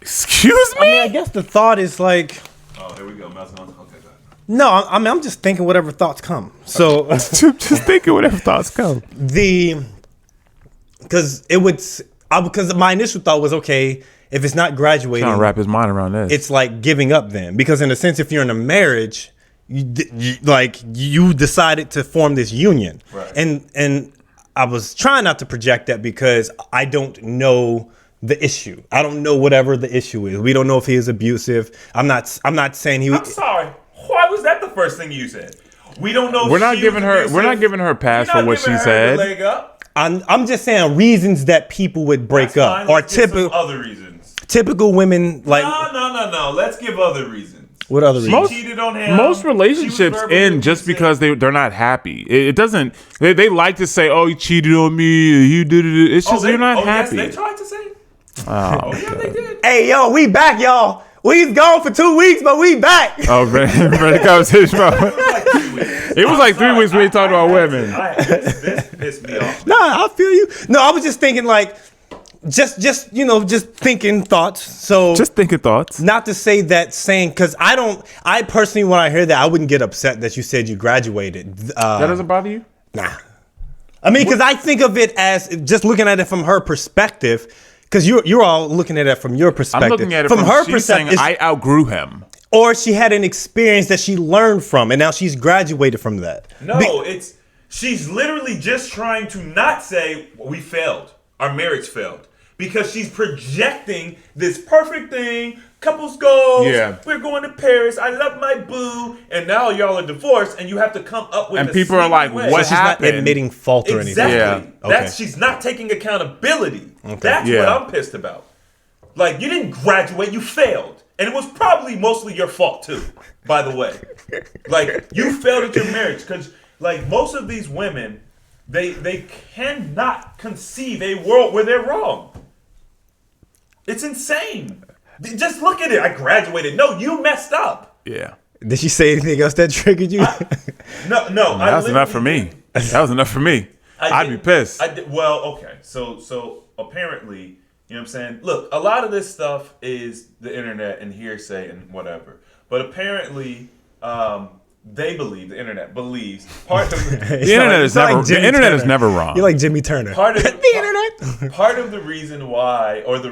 Excuse me. I mean, I guess the thought is like. Oh, here we go. Okay, go ahead. No, I'm just thinking whatever thoughts come. So just thinking whatever thoughts come. Because my initial thought was, okay, if it's not graduating, Trying to wrap his mind around this. it's like giving up then. Because in a sense, if you're in a marriage, you decided to form this union, right. and I was trying not to project that because I don't know the issue. I don't know whatever the issue is. We don't know if he is abusive. I'm not saying he. I'm sorry. Why was that the first thing you said? We don't know. We're not giving her a pass for what she said. Leg up. I'm just saying reasons that people would break up or typical other reasons. Typical women like. No. Let's give other reasons. What other reasons? She cheated on him. Most relationships end just because they're not happy. It doesn't. They like to say, "Oh, he cheated on me. He did it." It's just you're not happy. Yes, they tried to say. Oh, yeah, they did. Hey, yo, we back, y'all. We've gone for 2 weeks, but we back. Oh, ready to conversation. It was like 3 weeks when we talked about women. This pissed me off. Nah, I feel you. No, I was just thinking like, just thinking thoughts. So Just thinking thoughts. not to say that because I personally, when I hear that, I wouldn't get upset that you said you graduated. That doesn't bother you? Nah. I mean, because I think of it as just looking at it from her perspective. Because you're all looking at it from your perspective. I'm looking at it from her she's saying perspective. I outgrew him. Or she had an experience that she learned from, and now she's graduated from that. No, she's literally just trying to not say we failed. Our marriage failed. Because she's projecting this perfect thing, couples goals, we're going to Paris, I love my boo, and now y'all are divorced and you have to come up with And people are like, way. what She's not happened? admitting fault or anything. Exactly. Yeah. Okay. She's not taking accountability. Okay. That's what I'm pissed about. Like, you didn't graduate, you failed. And it was probably mostly your fault too, by the way. Like, you failed at your marriage because, like, most of these women, they cannot conceive a world where they're wrong. It's insane. Just look at it. I graduated. No, you messed up. Yeah. Did she say anything else that triggered you? No. That was enough for me. That was enough for me. I'd be pissed. Well, okay. So apparently, you know what I'm saying? Look, a lot of this stuff is the internet and hearsay and whatever. But apparently, the internet believes part of The internet is never wrong. You're like Jimmy Turner. Part of the internet. Part of the reason why, or the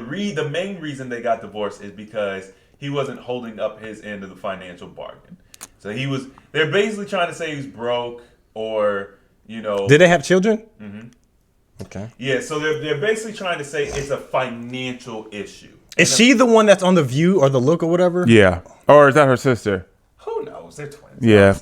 main reason they got divorced is because he wasn't holding up his end of the financial bargain. So they're basically trying to say he's broke or, you know. Did they have children? Mm-hmm. Okay. Yeah, so they're basically trying to say it's a financial issue. Is she the one that's on The View or The Look or whatever? Yeah. Or is that her sister? Who knows? They're twins. Yeah.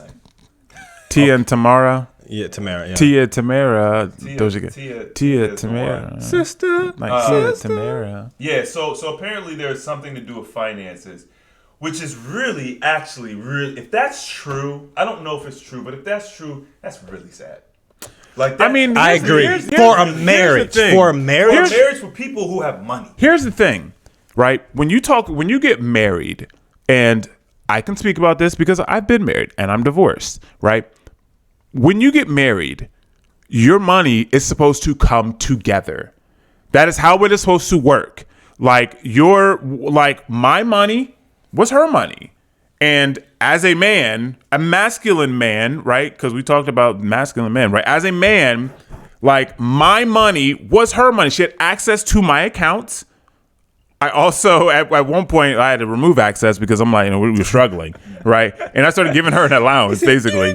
Tia and Tamara. Yeah, Tamara. Yeah. Tia Tamara. Tia Tamara. Sister. Like Tia Tamara. Yeah, so apparently there's something to do with finances, which is really, if that's true, I don't know if it's true, but if that's true, that's really sad. Like, I mean, I agree. For a marriage. For a marriage? For a marriage for people who have money. Here's the thing, right? When you get married, and I can speak about this because I've been married and I'm divorced, right? When you get married, your money is supposed to come together. That is how it is supposed to work. Like my money was her money. And as a man, a masculine man, right? Because we talked about masculine men, right? As a man, like my money was her money. She had access to my accounts. I also, at one point, I had to remove access because I'm like, we were struggling, right? And I started giving her an allowance, basically.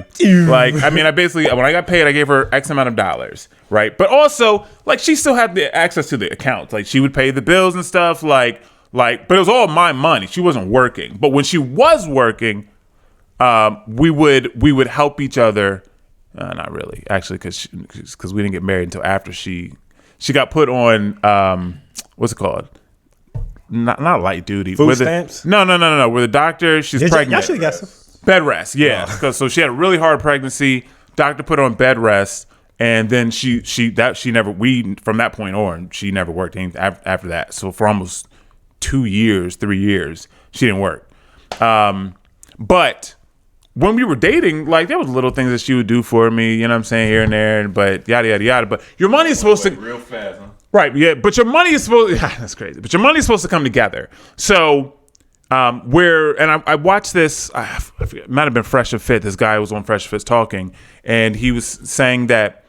Like, I mean, when I got paid, I gave her X amount of dollars, right? But also, like, she still had the access to the accounts. Like, she would pay the bills and stuff, but it was all my money. She wasn't working. But when she was working, we would help each other. Not really, actually, because we didn't get married until after she got put on, what's it called? Not light duty. Food stamps? No. With the doctor, she's pregnant. Y'all should have got some. Bed rest, yeah. So she had a really hard pregnancy. Doctor put her on bed rest, and then from that point on, she never worked after that. So for almost 3 years, she didn't work. But when we were dating, like there was little things that she would do for me, you know what I'm saying, here and there, but yada yada yada. But your money is supposed to real fast, huh? Right, yeah, but your money is supposed that's crazy. But your money is supposed to come together. So I watched this, I forget, it might have been Fresh and Fit. This guy was on Fresh and Fit talking, and he was saying that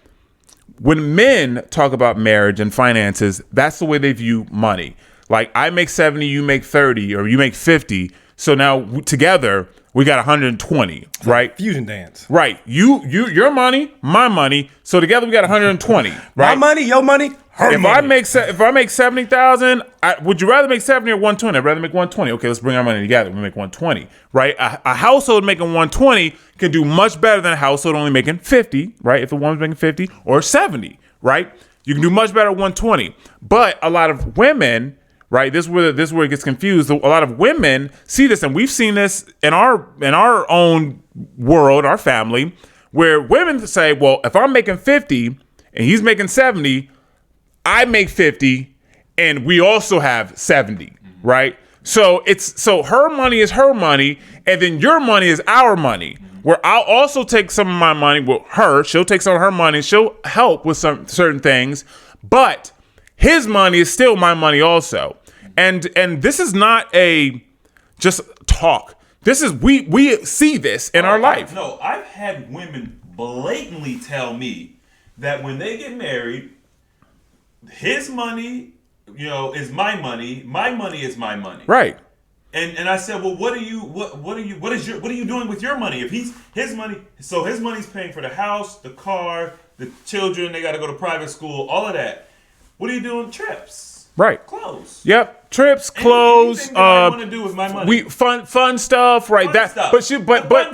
when men talk about marriage and finances, that's the way they view money. Like I make 70, you make 30, or you make 50. So now together we got 120, right? Fusion dance. Right. Your money, my money. So together we got 120, right? My money, your money, her money. If I make 70,000, would you rather make 70 or 120? I'd rather make 120. Okay, let's bring our money together. We make 120, right? A household making 120 can do much better than a household only making 50, right? If the one's making 50 or 70, right? You can do much better at 120. But a lot of women, right? This is where it gets confused. A lot of women see this, and we've seen this in our own world, our family, where women say, well, if I'm making 50 and he's making 70, I make 50 and we also have 70, right? So her money is her money, and then your money is our money. Where I'll also take some of my money with her. She'll take some of her money. She'll help with some certain things, but his money is still my money also. And this is not a just talk. This is we see this in our life. No, I've had women blatantly tell me that when they get married, his money, is my money. My money is my money. Right. And I said, well, what are you doing with your money? If his money's paying for the house, the car, the children, they got to go to private school, all of that. What are you doing? Trips. Right. Clothes. Yep. Trips, clothes. Anything that I want to do with my money. Fun stuff, right? Fun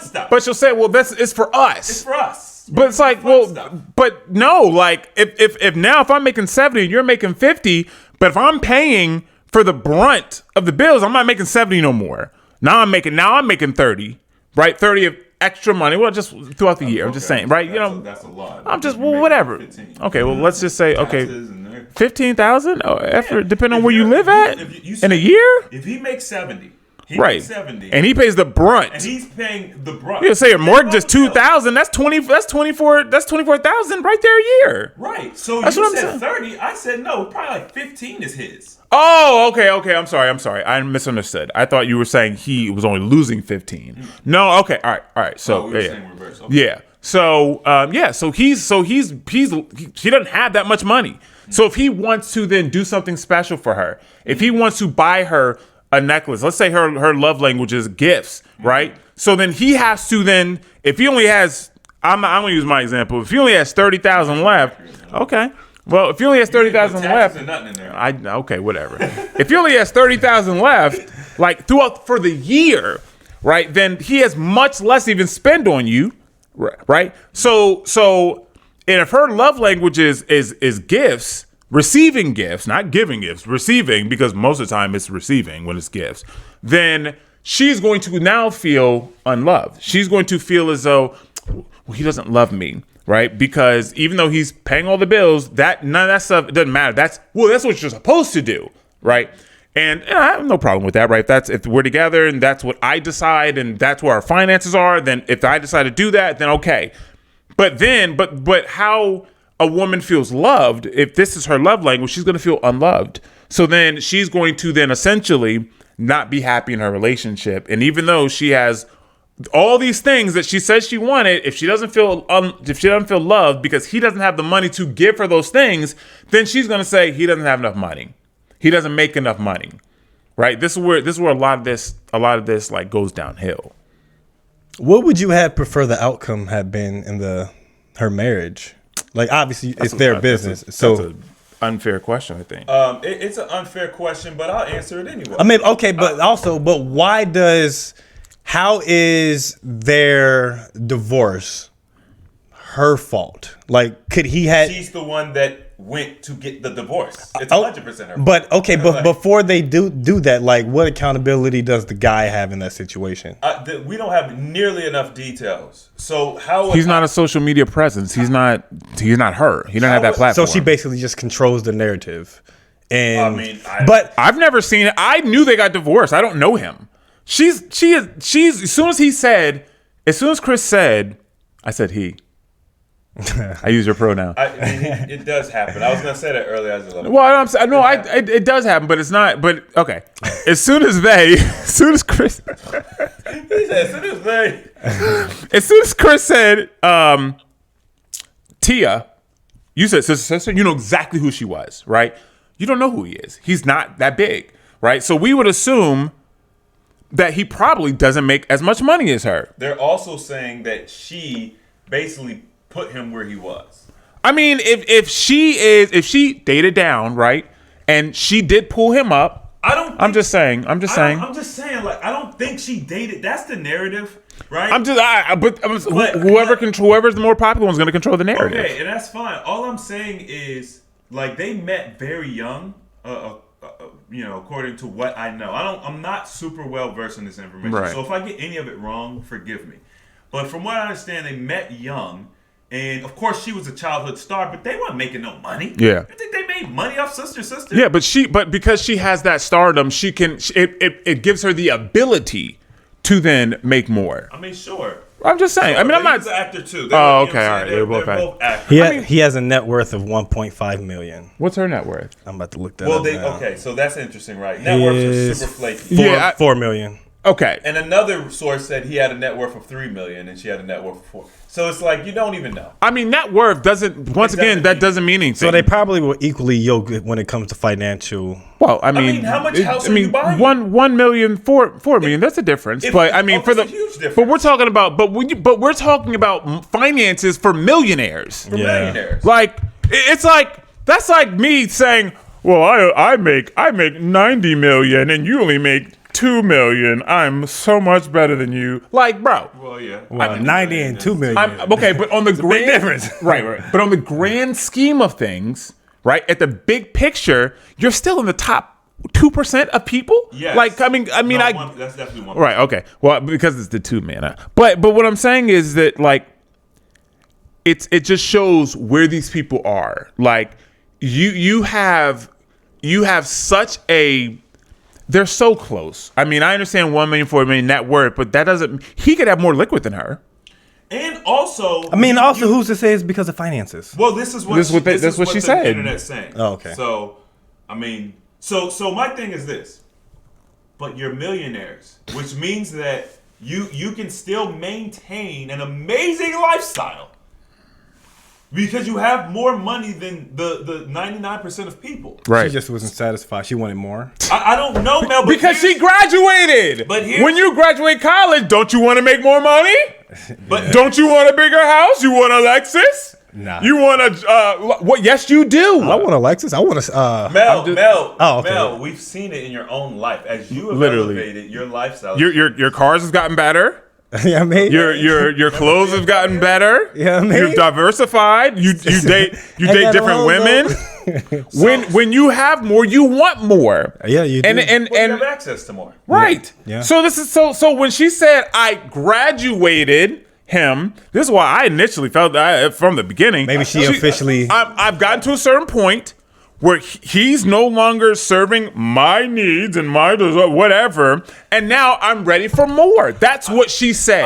stuff. But she'll say, well, it's for us. It's for us. But it's like, but no, like if I'm making 70 and you're making 50, but if I'm paying for the brunt of the bills, I'm not making 70 no more. Now I'm making 30, right? 30 of extra money. Well, just throughout the year. I'm just saying, right? That's a lot. I'm just whatever. 15. Okay, well, let's just say 15,000 Yeah. depending on where you live at in a year. If he makes 70, Right. 70, and he pays the brunt. and he's paying the brunt. You say your mortgage is 2,000. That's 24,000 right there a year. Right. So That's you what I'm said saying. 30. I said no. Probably like 15 is his. Oh, okay. I'm sorry. I misunderstood. I thought you were saying he was only losing 15. No, okay. All right. So we were yeah. saying reverse. Okay. Yeah. So So he doesn't have that much money. So if he wants to then do something special for her, if he wants to buy her a necklace. Let's say her love language is gifts, right? So then he has to then, if he only has, I'm gonna use my example. If he only has 30,000 left, okay. Well, if he only has 30,000 left, okay, whatever. If he only has 30,000 left, like throughout for the year, right? Then he has much less to even spend on you, right? So, and if her love language is gifts, receiving gifts, not giving gifts, receiving, because most of the time it's receiving when it's gifts, then she's going to now feel unloved. She's going to feel as though, well, he doesn't love me, right? Because even though he's paying all the bills, that none of that stuff, it doesn't matter. That's what you're supposed to do, right? And I have no problem with that, right? If we're together and that's what I decide and that's where our finances are, then if I decide to do that, then okay. But how a woman feels loved, if this is her love language, she's going to feel unloved. So then she's going to then essentially not be happy in her relationship. And even though she has all these things that she says she wanted, if she doesn't feel loved because he doesn't have the money to give her those things, then she's going to say he doesn't have enough money. He doesn't make enough money. Right? This is where a lot of this like goes downhill. What would you have prefer the outcome had been in her marriage? Like obviously it's their business. That's an unfair question, I think. It's an unfair question, but I'll answer it anyway. I mean, okay, but how is their divorce her fault? Like, could he have? She's the one that went to get the divorce. It's 100% her fault. But okay, but before they do that, like, what accountability does the guy have in that situation? We don't have nearly enough details. So how he's not a social media presence. He's not her. He doesn't have that platform. So she basically just controls the narrative. And but I've never seen it. I knew they got divorced. I don't know him. She's as soon as Chris said, I said he. I use your pronoun. It does happen. I was gonna say that earlier. It does happen, but it's not. But okay, as soon as Chris, as soon as Chris said, Tia, you said sister, you know exactly who she was, right? You don't know who he is. He's not that big, right? So we would assume that he probably doesn't make as much money as her. They're also saying that she basically put him where he was. I mean, if she dated down, right, and she did pull him up, I'm just saying. Like, I don't think she dated. That's the narrative, right? Whoever's the more popular one's going to control the narrative. Okay, and that's fine. All I'm saying is, like, they met very young. According to what I know, I'm not super well versed in this information. Right. So if I get any of it wrong, forgive me. But from what I understand, they met young. And of course, she was a childhood star, but they weren't making no money. Yeah, you think they made money off Sister? Yeah, but because she has that stardom, she can. It gives her the ability to then make more. I mean, sure. I'm just saying. Sure, I mean, I'm not. He's an actor too. Okay, all right. They're both actors. He has a net worth of $1.5 million. What's her net worth? I'm about to look that up. Okay, so that's interesting, right? Net worth is super flaky. $4 million. Okay. And another source said he had a net worth of $3 million, and she had a net worth of $4 million. So it's like you don't even know. I mean, net worth doesn't mean anything. So they probably were equally yoked when it comes to financial. Well, I mean how much house are you buying? 1 million, 4 million. That's a difference. But I mean, a huge difference. But we're talking about finances for millionaires. For millionaires. Like it's like that's like me saying, well, I make 90 million and you only make 2 million. I'm so much better than you. Like, bro. Well, yeah. Well, 90 and 2 million. Okay, but on the grand difference. right. But on the grand scheme of things, right, at the big picture, you're still in the top 2% of people. Yes. Like, that's definitely one. Right. Okay. Well, because it's the 2 man. But what I'm saying is that like, it just shows where these people are. Like, you have such a. They're so close. I mean, I understand 1 million, 4 million net worth, but that doesn't. He could have more liquid than her. And also, who's to say it's because of finances? Well, this is what she said. The internet's saying. Oh, okay. So, I mean, so my thing is this. But you're millionaires, which means that you can still maintain an amazing lifestyle. Because you have more money than the 99% of people. Right. She just wasn't satisfied. She wanted more. I don't know, Mel. But Because she graduated. But here's- when you graduate college, don't you want to make more money? But Don't you want a bigger house? You want a Lexus? Nah. You want a what? Yes, you do. I want a Lexus. I want a. Mel, Oh, okay. Mel, we've seen it in your own life as you have Literally. elevated your lifestyle. Your cars has gotten better. Yeah, I mean. Your clothes have gotten better. Yeah, I mean. You've diversified. You date got different no women. When you have more, you want more. Yeah, you do. And Well, you have access to more. right. Yeah. So this is so when she said I graduated him, this is why I initially felt that from the beginning. Maybe she officially. I've gotten to a certain point where he's no longer serving my needs and my whatever, and now I'm ready for more. That's what she said.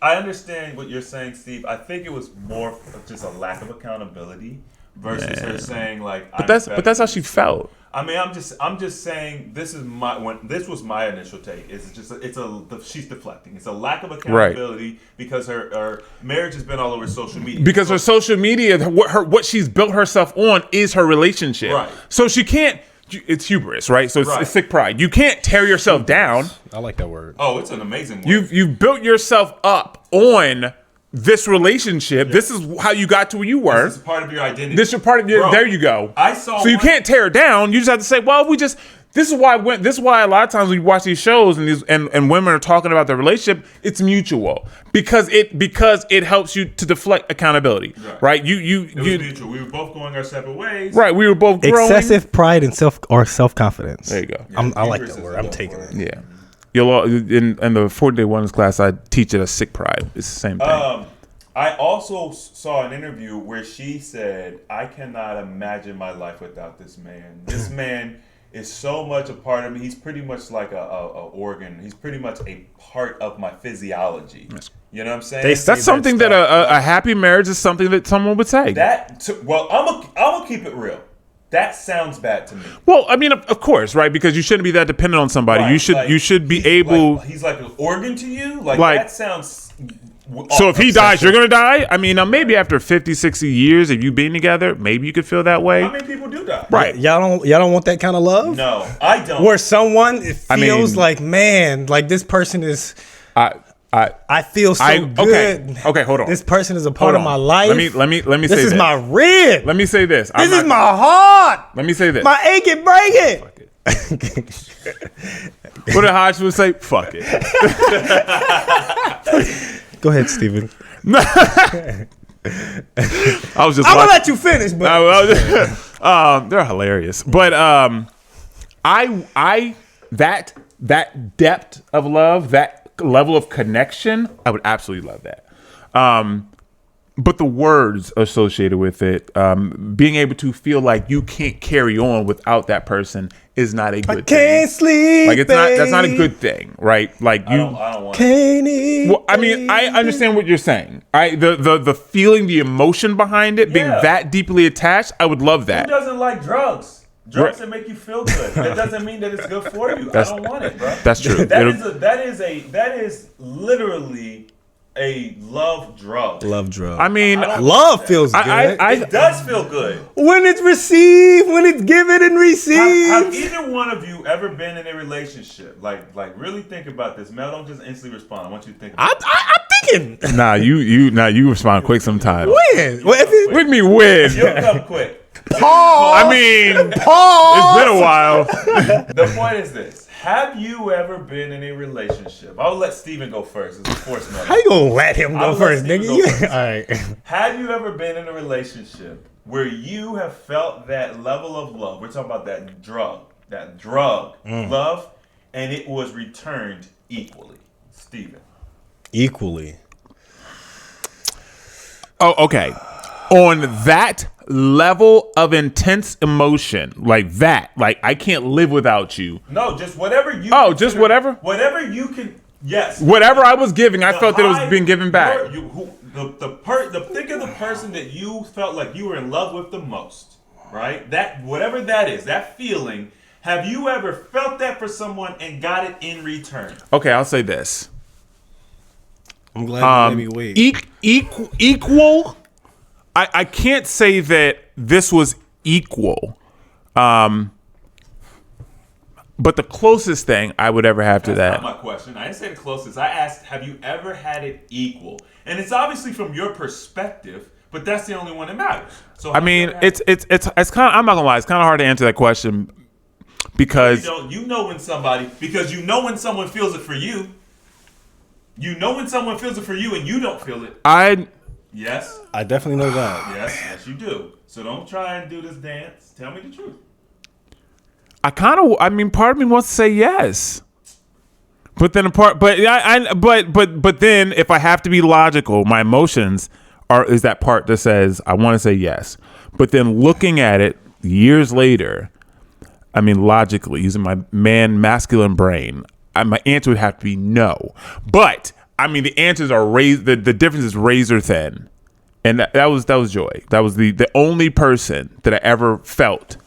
I understand what you're saying, Steve. I think it was more of just a lack of accountability versus her saying like. but that's how she felt. I mean, I'm just saying this was my initial take. She's deflecting. It's a lack of accountability because her marriage has been all over social media. Because her social media, what she's built herself on is her relationship. Right. So she can't. It's hubris, right? So it's, Right. it's sick pride. You can't tear yourself down. I like that word. Oh, it's an amazing word. You've built yourself up on this relationship. Yeah. This is how you got to where you were. This is part of your identity. This is part of your. Bro, there you go. So you can't tear it down. You just have to say, well, This is why a lot of times when you watch these shows and women are talking about their relationship, it's mutual because it helps you to deflect accountability, right? It was mutual. We were both going our separate ways. Right. We were both growing. Excessive pride and self-confidence. There you go. Yeah, I like that word. I'm taking it. Yeah. In the 40-day wellness class, I teach it as sick pride. It's the same thing. I also saw an interview where she said, "I cannot imagine my life without this man. This man is so much a part of me. He's pretty much like a organ. He's pretty much a part of my physiology." You know what I'm saying? That's something that a happy marriage is something that someone would say. Well, I'm gonna keep it real. That sounds bad to me. Well, I mean, of course, right? Because you shouldn't be that dependent on somebody. Right, you should be able. He's like an organ to you. Like that sounds. So if he dies, you're gonna die. I mean, maybe after 50, 60 years of you being together, maybe you could feel that way. How many people do die? Right. Y'all don't want that kind of love? No, I don't. Where someone feels like, man, like this person is. I feel so good. Okay, hold on. This person is a part of my life. Let me say this. This is my rib. Let me say this. This is my heart. Let me say this. My ache and break it. What did Hodge would say? Fuck it. Go ahead, Steven. I was just. I'm gonna let you finish, but they're hilarious. But that depth of love, that level of connection, I would absolutely love that. But the words associated with it, being able to feel like you can't carry on without that person is not a good thing. Can't sleep. Like that's not a good thing, right? Like I don't want can't eat. Well, I mean, I understand what you're saying. The feeling, the emotion behind it, being that deeply attached, I would love that. Who doesn't like drugs? Drugs that make you feel good. That doesn't mean that it's good for you. I don't want it, bro. That's true. That is literally a love drug. Love drug. I mean, love feels good. It does feel good. When it's received, when it's given and received. Have either one of you ever been in a relationship? Like really think about this. Mel, don't just instantly respond. I want you to think about it. I'm thinking. Nah, you respond quick sometimes. When? What With me, when? You'll come quick. Pause. I mean, Pause. it's been a while. The point is this. Have you ever been in a relationship? I'll let Steven go first. It's a forced matter. How you gonna let him go I'll let first, Steven nigga? go first. All right. Have you ever been in a relationship where you have felt that level of love? We're talking about that drug, love, and it was returned equally. Steven. Equally. Oh, okay. On that level of intense emotion, like that, like I can't live without you. No, just whatever you. Oh, just whatever? Whatever you can. Yes. Whatever I was giving, I felt that it was being given back. Think of the person that you felt like you were in love with the most, right? That whatever that is, that feeling. Have you ever felt that for someone and got it in return? Okay, I'll say this. I'm glad you made me wait. Equal I can't say that this was equal. But the closest thing I would ever have to That's that. not my question. I didn't say the closest. I asked, have you ever had it equal? And it's obviously from your perspective, but that's the only one that matters. So I mean, it's kind of, I'm not gonna lie, it's kind of hard to answer that question because you know when somebody, because you know when someone feels it for you. You know when someone feels it for you and you don't feel it. Yes. I definitely know that. Yes, you do. So don't try and do this dance. Tell me the truth. part of me wants to say yes. But then but then if I have to be logical, my emotions is that part that says I want to say yes. But then looking at it years later, I mean logically using my masculine brain, my answer would have to be no. But I mean the answers are the difference is razor thin, and that was Joy. That was the only person that I ever felt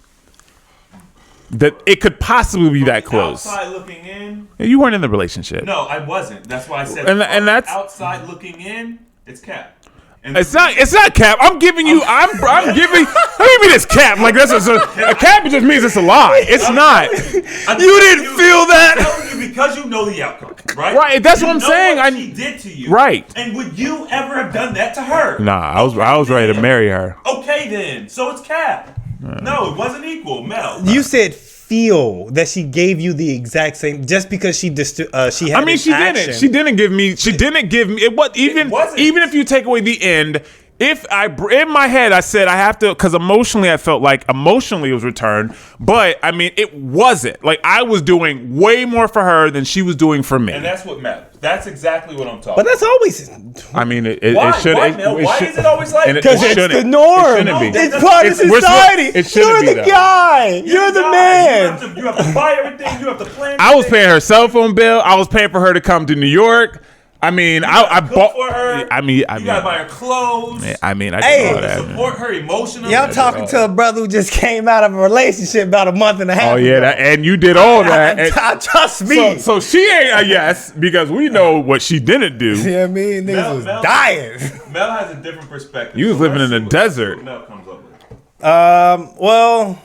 that it could possibly be that close. Outside looking in. You weren't in the relationship. No, I wasn't. That's why I said. And that's outside looking in. It's cap. And it's not cap. I'm giving you. I'm giving. Give me this cap. Like that's a cap. Just means it's a lie. It's not. You didn't feel that. I'm telling you because you know the outcome, right? Right. That's what I'm saying. What she did to you. Right. And would you ever have done that to her? Nah. I was ready to marry her. Okay then. So it's cap. No, it wasn't equal, Mel. You said feel that she gave you the exact same just because she had. I mean, she didn't. She didn't give me. She didn't give me. It was even if you take away the end. If in my head I said I have to, because emotionally I felt like it was returned, but I mean it wasn't. Like I was doing way more for her than she was doing for me, and that's what matters. That's exactly what I'm talking. But that's always. I mean, it Why, should. Mel? Why is it always like? Because it's the norm. It shouldn't be. It's part of society. It shouldn't You're be, the though. guy. You're the man. You have to buy everything. You have to plan. I was paying her cell phone bill. I was paying for her to come to New York. I mean, I bought for her. I mean, you gotta buy her clothes. I mean, I Hey. did all that. Support her emotionally. Y'all talking to a brother who just came out of a relationship about a month and a half. Oh yeah, ago. and you did all that. And Trust me. so she ain't a yes because we know what she didn't do. You know what I mean? Niggas was dying. Mel has a different perspective. You was living in the let's desert. see what Mel comes up with.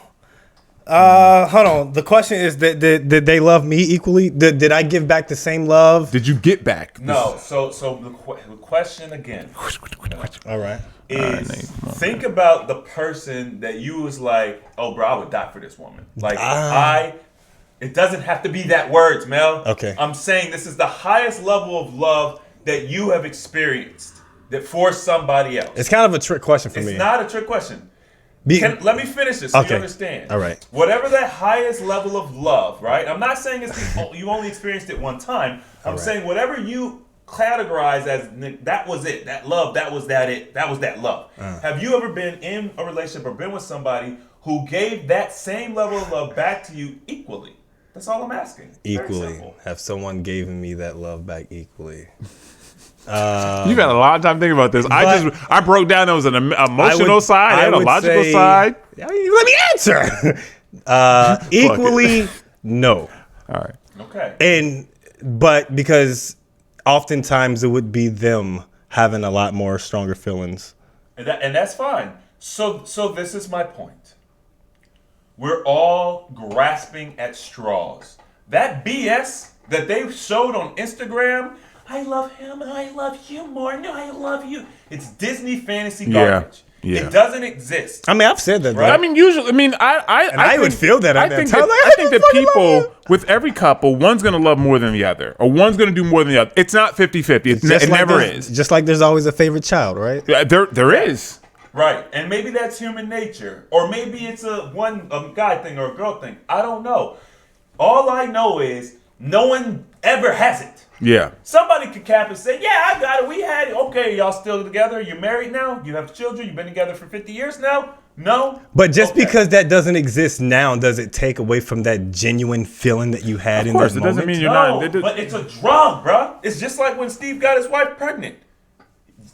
Hold on. The question is, did they love me equally? Did I give back the same love? Did you get back? No. So the question again All right. is think about the person that you was like, oh, bro, I would die for this woman. Like it doesn't have to be that words, Mel. Okay. I'm saying this is the highest level of love that you have experienced that for somebody else. It's kind of a trick question for me. It's not a trick question. Be- Let me finish this so Okay. you understand. All right. Whatever that highest level of love, right? I'm not saying you only experienced it one time. I'm saying whatever you categorize as that was it, that love, that was that love. Have you ever been in a relationship or been with somebody who gave that same level of love back to you equally? That's all I'm asking. Very equally. simple. Have someone given me that love back equally? You got a lot of time thinking about this. I broke down there was an emotional side and a logical side. Let me answer. Equally, no. All right. Okay. But because oftentimes it would be them having a lot more stronger feelings. And that's fine. So this is my point. We're all grasping at straws. That BS that they showed on Instagram, I love him and I love you more. No, I love you. It's Disney fantasy garbage. Yeah. It doesn't exist. I mean, I've said that. Right. Right? I mean, usually, I would feel that at I that think time. that, Like, I think I that fucking love people, you. with every couple, one's going to love more than the other, or one's going to do more than the other. It's not 50-50. It never is. Just like there's always a favorite child, right? There is. Right. And maybe that's human nature. Or maybe it's a guy thing or a girl thing. I don't know. All I know is no one ever has it. Yeah. Somebody could cap and say, yeah, I got it. We had it. Okay, y'all still together? You're married now? You have children? You've been together for 50 years now? No? But just because that doesn't exist now, does it take away from that genuine feeling that you had in those Of course, it moments? doesn't mean you're No, not. but it's a drug, bruh. It's just like when Steve got his wife pregnant.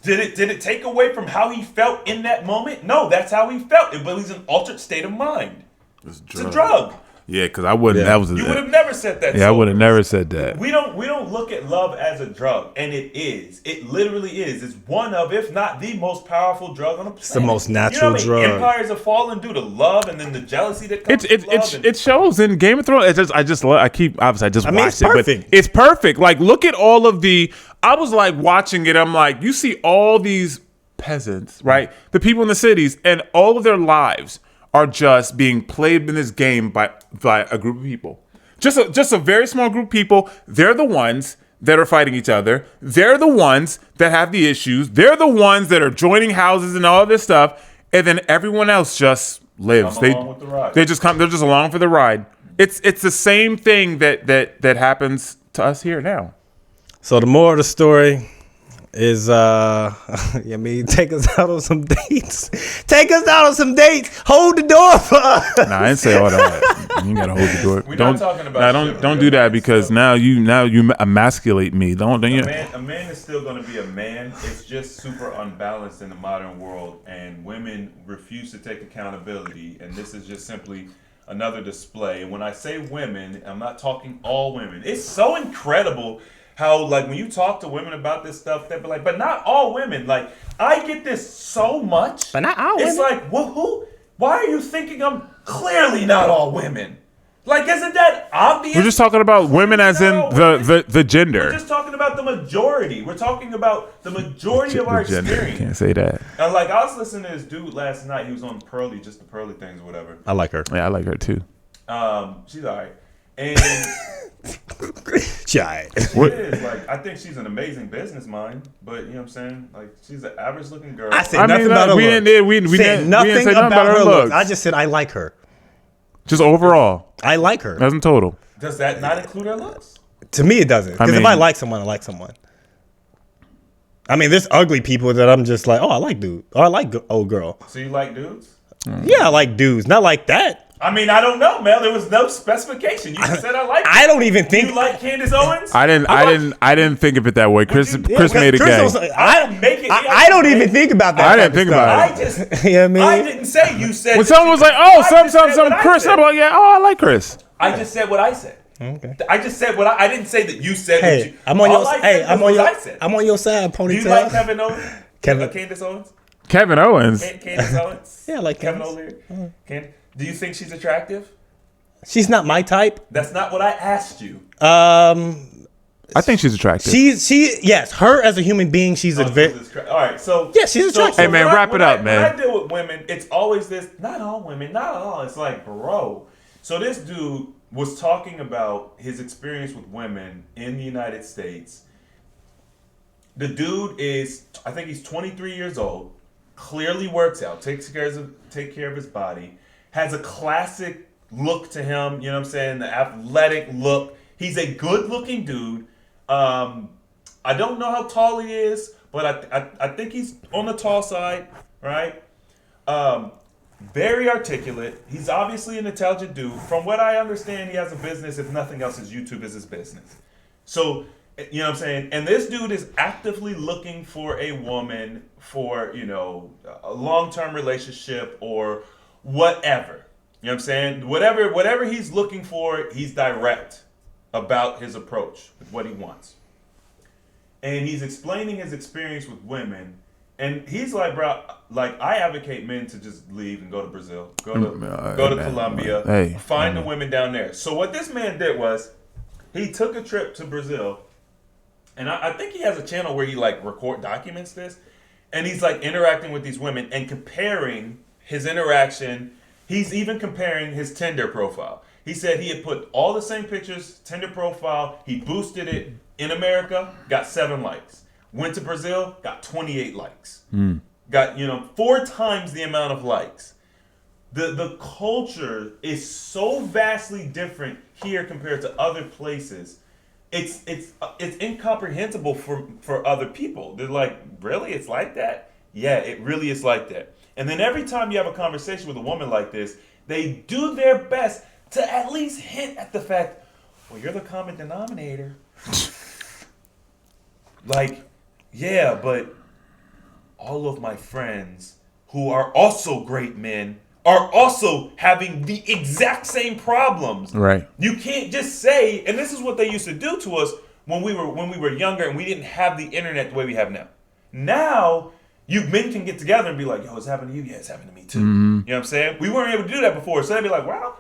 Did it take away from how he felt in that moment? No, that's how he felt. But he's an altered state of mind. It's a drug. Yeah, because I wouldn't. Yeah. That was. You would have never said that. Yeah, I would have sober. never said that. We don't look at love as a drug, and it is. It literally is. It's one of, if not the most powerful drug on the planet. It's the most natural drug. Empires have fallen due to love, and then the jealousy that comes with love. It shows in Game of Thrones. I just watched it, it's perfect. but it's perfect. Like, look at all of the. I was like watching it. I'm like, you see all these peasants, right? The people in the cities, and all of their lives are just being played in this game by a group of people. Just a very small group of people. They're the ones that are fighting each other. They're the ones that have the issues. They're the ones that are joining houses and all this stuff. And then everyone else just lives. Come along with the ride. They're just along for the ride. It's the same thing that happens to us here now. So the moral of the story is, take us out on some dates. Take us out on some dates. Hold the door for us. Nah, I didn't say all that. You gotta hold the door. We're not talking about don't do that because now you emasculate me. Don't you? A man is still going to be a man. It's just super unbalanced in the modern world, and women refuse to take accountability. And this is just simply another display. And when I say women, I'm not talking all women. It's so incredible how, like, when you talk to women about this stuff, they'll be like, but not all women. Like, I get this so much. But not all It's women. like, well, who? Why are you thinking I'm clearly not all women? Like, isn't that obvious? We're just talking about women as in the We're gender. just talking about the majority. We're talking about the majority of our The gender. experience. Can't say that. And like, I was listening to this dude last night. He was on Pearly, just the Pearly things or whatever. I like her. Yeah, I like her too. She's all right. And Shy. it is, like, I think she's an amazing business mind, but you know what I'm saying? Like, she's an average looking girl. I said nothing about her we looks. didn't- we Said didn't nothing say nothing about her looks. I just said I like her. Just overall, I like her. as in total. Does that not include her looks? To me, it doesn't. Because if I like someone, I like someone. I mean, there's ugly people that I'm just like, oh, I like dude. Or I like old girl. So you like dudes? Yeah, I like dudes. Not like that. I mean, I don't know, Mel. There was no specification. You just said I like. I don't even think. You like Candace Owens? I didn't think of it that way. Chris made it gay. I don't even think about that. I didn't think about I just. You know what I mean? I didn't say you said. When that someone you- was like, "Oh, I just said some what I Chris," said. I'm like, "Yeah, oh, I like Chris." I just said what I said. Okay. I just said what I didn't say that you said. Hey, that you, I'm on all your. I said Hey, was I'm on what your. I said. I'm on your side, Do ponytail. you like Kevin Owens? Kevin- Candace Owens? Kevin Owens. Candace Owens? Yeah, I like Kevin Candace. O'Leary. Do you think she's attractive? She's not my type. That's not what I asked you. I think she's attractive. Yes, her as a human being, she's a very. All right, so Yeah, she's attractive. Hey, man, when wrap it up, man. When I deal with women, it's always this. Not all women, not all. It's like, bro. So this dude was talking about his experience with women in the United States. The dude is, I think he's 23 years old. Clearly works out, takes care of his body, has a classic look to him. You know what I'm saying? The athletic look. He's a good-looking dude. I don't know how tall he is, but I think he's on the tall side, right? Very articulate. He's obviously an intelligent dude. From what I understand, he has a business. If nothing else, his YouTube is his business. So, you know what I'm saying? And this dude is actively looking for a woman for, you know, a long-term relationship or whatever. You know what I'm saying? Whatever he's looking for, he's direct about his approach with what he wants. And he's explaining his experience with women. And he's like, bro, like, I advocate men to just leave and go to Brazil, go to Colombia, find the women down there. So what this man did was he took a trip to Brazil. And I think he has a channel where he like documents this. And he's like interacting with these women and comparing his interaction. He's even comparing his Tinder profile. He said he had put all the same pictures, Tinder profile. He boosted it in America, got 7 likes. Went to Brazil, got 28 likes. Got, 4 times the amount of likes. The culture is so vastly different here compared to other places. It's incomprehensible for other people. They're like, really? It's like that? Yeah, it really is like that. And then every time you have a conversation with a woman like this, they do their best to at least hint at the fact, well, you're the common denominator. Like, yeah, but all of my friends who are also great men are also having the exact same problems. Right. You can't just say, and this is what they used to do to us when we were younger and we didn't have the internet the way we have now. Now, you men can get together and be like, yo, it's happening to you? Yeah, it's happening to me too. Mm-hmm. You know what I'm saying? We weren't able to do that before. So they'd be like, well,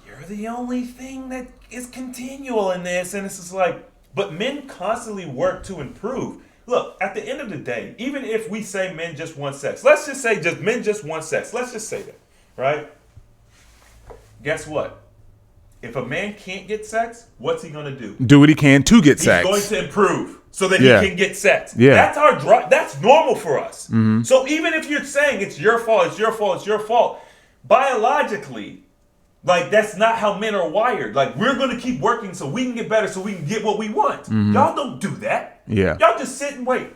you're the only thing that is continual in this. And it's just like, but men constantly work to improve. Look, at the end of the day, even if we say men just want sex, let's just say just men just want sex. Let's just say that, right? Guess what? If a man can't get sex, what's he gonna do? Do what he can to get sex. He's going to improve so that Yeah. he can get sex. Yeah. That's our drive. That's normal for us. So even if you're saying it's your fault, it's your fault, it's your fault, biologically, like that's not how men are wired. Like we're gonna keep working so we can get better, so we can get what we want. Y'all don't do that. Yeah. Y'all just sit and wait.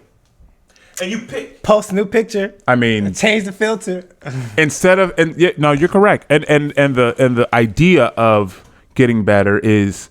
And you pick. Post a new picture. I mean, Change the filter. instead of no, you're correct. And the idea of getting better is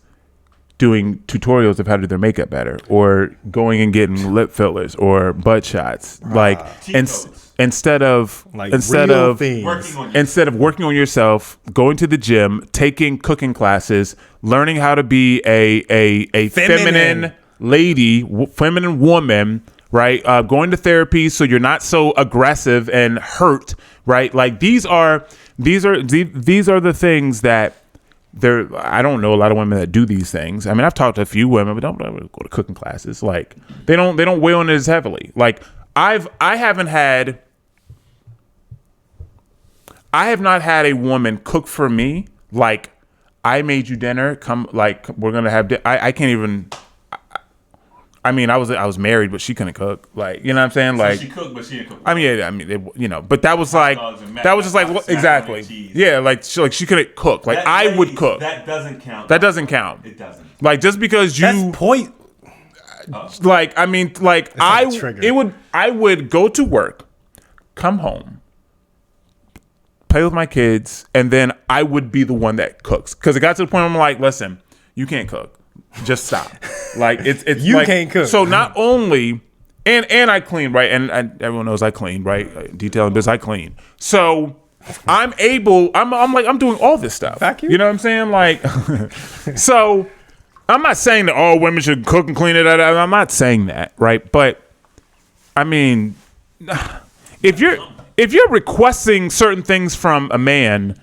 doing tutorials of how to do their makeup better, or going and getting lip fillers or butt shots. Like instead of Like real things. instead of working on yourself, going to the gym, taking cooking classes, learning how to be a feminine lady, feminine woman, right? Going to therapy so you're not so aggressive and hurt, right? Like these are the things that I don't know a lot of women that do these things. I mean, I've talked to a few women, but don't go to cooking classes. Like they don't weigh on it as heavily. Like I have not had a woman cook for me. Like I made you dinner. Come, like we're gonna have. I can't even. I mean, I was married, but she couldn't cook. Like, you know what I'm saying? Like, So she cooked, but she didn't cook. I mean, yeah, I mean, but that was like, that was just like, exactly. Yeah, like she couldn't cook. Like, I would cook. That doesn't count. That doesn't count. It doesn't. Like, just because you, That's point. like, I mean, like, like a trigger. I would go to work, come home, play with my kids, and then I would be the one that cooks. Because it got to the point where I'm like, listen, you can't cook. Just stop. Like it's You like, can't cook. So not only and I clean, right? And everyone knows I clean, right? Detailing business, I clean. So I'm doing all this stuff. Fuck you. You know what I'm saying? Like so I'm not saying that all women should cook and clean it. I'm not saying that, right? But I mean, if you're requesting certain things from a man,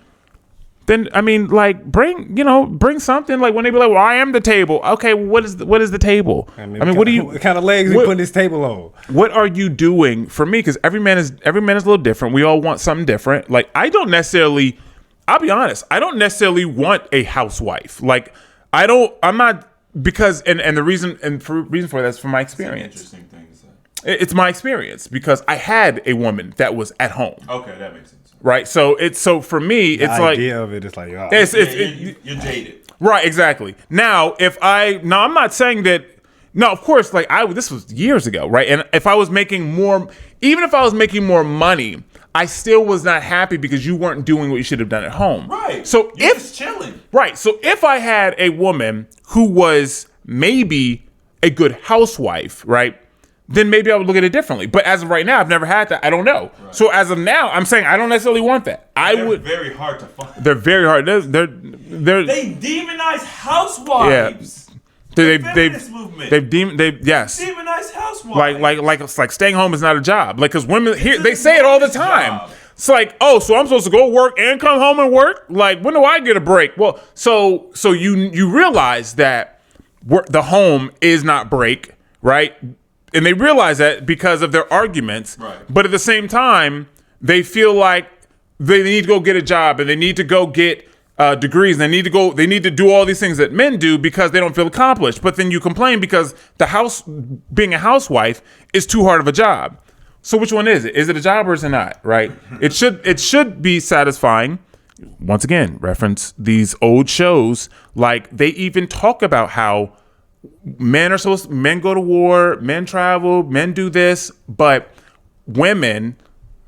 then I mean, like bring something. Like when they be like, "Well, I am the table." Okay, well, what is the table? I mean, what do you? What kind of legs we putting this table on? What are you doing for me? Because every man is a little different. We all want something different. Like I don't necessarily. I'll be honest. I don't necessarily want a housewife. Like I'm not because the reason for that's from my experience. Interesting thing to say. It's my experience because I had a woman that was at home. Okay, that makes sense. Right, so for me, it's like the idea of it is like, oh. You're jaded. Right, exactly. Now, I'm not saying that. No, of course, like this was years ago, right? And if I was making more, even if I was making more money, I still was not happy because you weren't doing what you should have done at home. Right. So You're just chilling. Right. So if I had a woman who was maybe a good housewife, right? Then maybe I would look at it differently. But as of right now, I've never had that. I don't know. Right. So as of now, I'm saying I don't necessarily want that. They're very hard to find. They're very hard. They demonize housewives. Yeah. Movement. Yes. Demonize housewives. Like it's like staying home is not a job. Like because women here they say it all the time. Job. It's like, oh, so I'm supposed to go work and come home and work? Like when do I get a break? Well, so you realize that the home is not break, right? And they realize that because of their arguments. Right. But at the same time, they feel like they need to go get a job and they need to go get degrees. And they need to do all these things that men do because they don't feel accomplished. But then you complain because being a housewife is too hard of a job. So which one is it? Is it a job or is it not? Right? It should be satisfying. Once again, reference these old shows. Like they even talk about how men go to war, men travel, men do this, but women,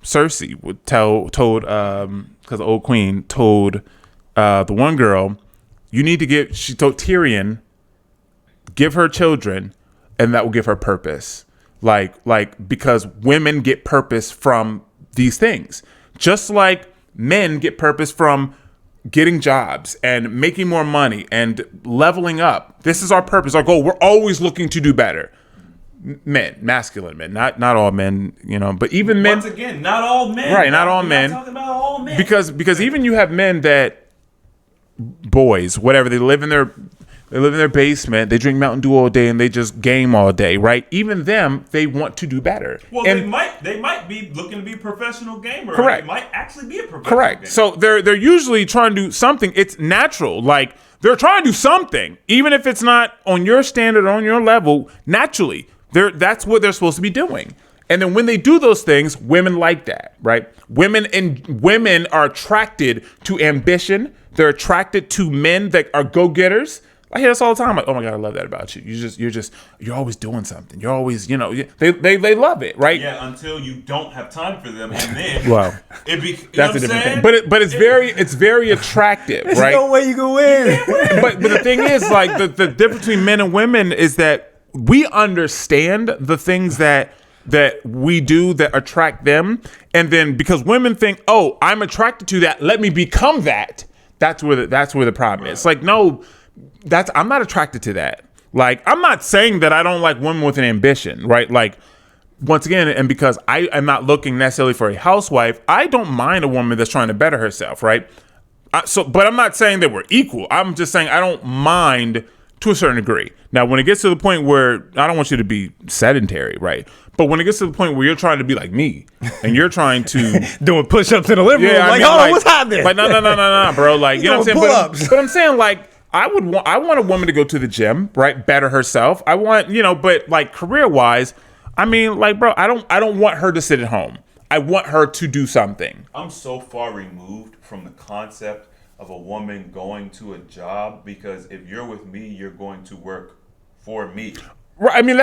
Cersei told because the old queen told the one girl, she told Tyrion, give her children, and that will give her purpose. Like because women get purpose from these things. Just like men get purpose from getting jobs and making more money and leveling up. This is our purpose, our goal. We're always looking to do better. Men, masculine men, not all men, but even men. Once again, not all men. Right, not all We're men. Not talking about all men. Because even you have men that, boys, whatever, they live in their basement, they drink Mountain Dew all day and they just game all day, right? Even them, they want to do better. Well, and they might be looking to be a professional gamer. Correct. They might actually be a professional correct. gamer. So they're usually trying to do something. It's natural. Like they're trying to do something, even if it's not on your standard, on your level. Naturally, that's what they're supposed to be doing. And then when they do those things, women like that, right? Women are attracted to ambition. They're attracted to men that are go-getters. I hear this all the time. Like, oh my God, I love that about you. You're always doing something. You're always, they love it, right? Yeah, until you don't have time for them, and then Well, that's a different thing. But it's very attractive, There's right? no way you can win. But the thing is, like the difference between men and women is that we understand the things that we do that attract them, and then because women think, oh, I'm attracted to that, let me become that. That's where the problem is. Like, no. I'm not attracted to that. Like, I'm not saying that I don't like women with an ambition, right? Like, once again, and because I am not looking necessarily for a housewife, I don't mind a woman that's trying to better herself, right? But I'm not saying that we're equal. I'm just saying I don't mind to a certain degree. Now, when it gets to the point where I don't want you to be sedentary, right? But when it gets to the point where you're trying to be like me and you're trying to doing push-ups in the living room, hold on, what's happening? Like, no, bro. Like, you know what I'm saying? Pull-ups. But I'm saying, like, I want a woman to go to the gym, right? Better herself. I want, but like career-wise, I mean, like, bro, I don't want her to sit at home. I want her to do something. I'm so far removed from the concept of a woman going to a job, because if you're with me, you're going to work for me. Right. I mean,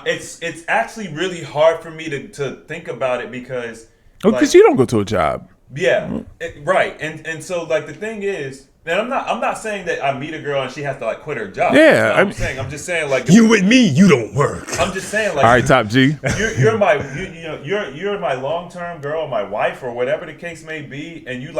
it's actually really hard for me to think about it because you don't go to a job. Yeah, right. And so like the thing is, and I'm not saying that I meet a girl and she has to like quit her job. Yeah, I'm just saying like you with me, you don't work. I'm just saying like, all right, Top G. You're my long-term girl, my wife, or whatever the case may be, and you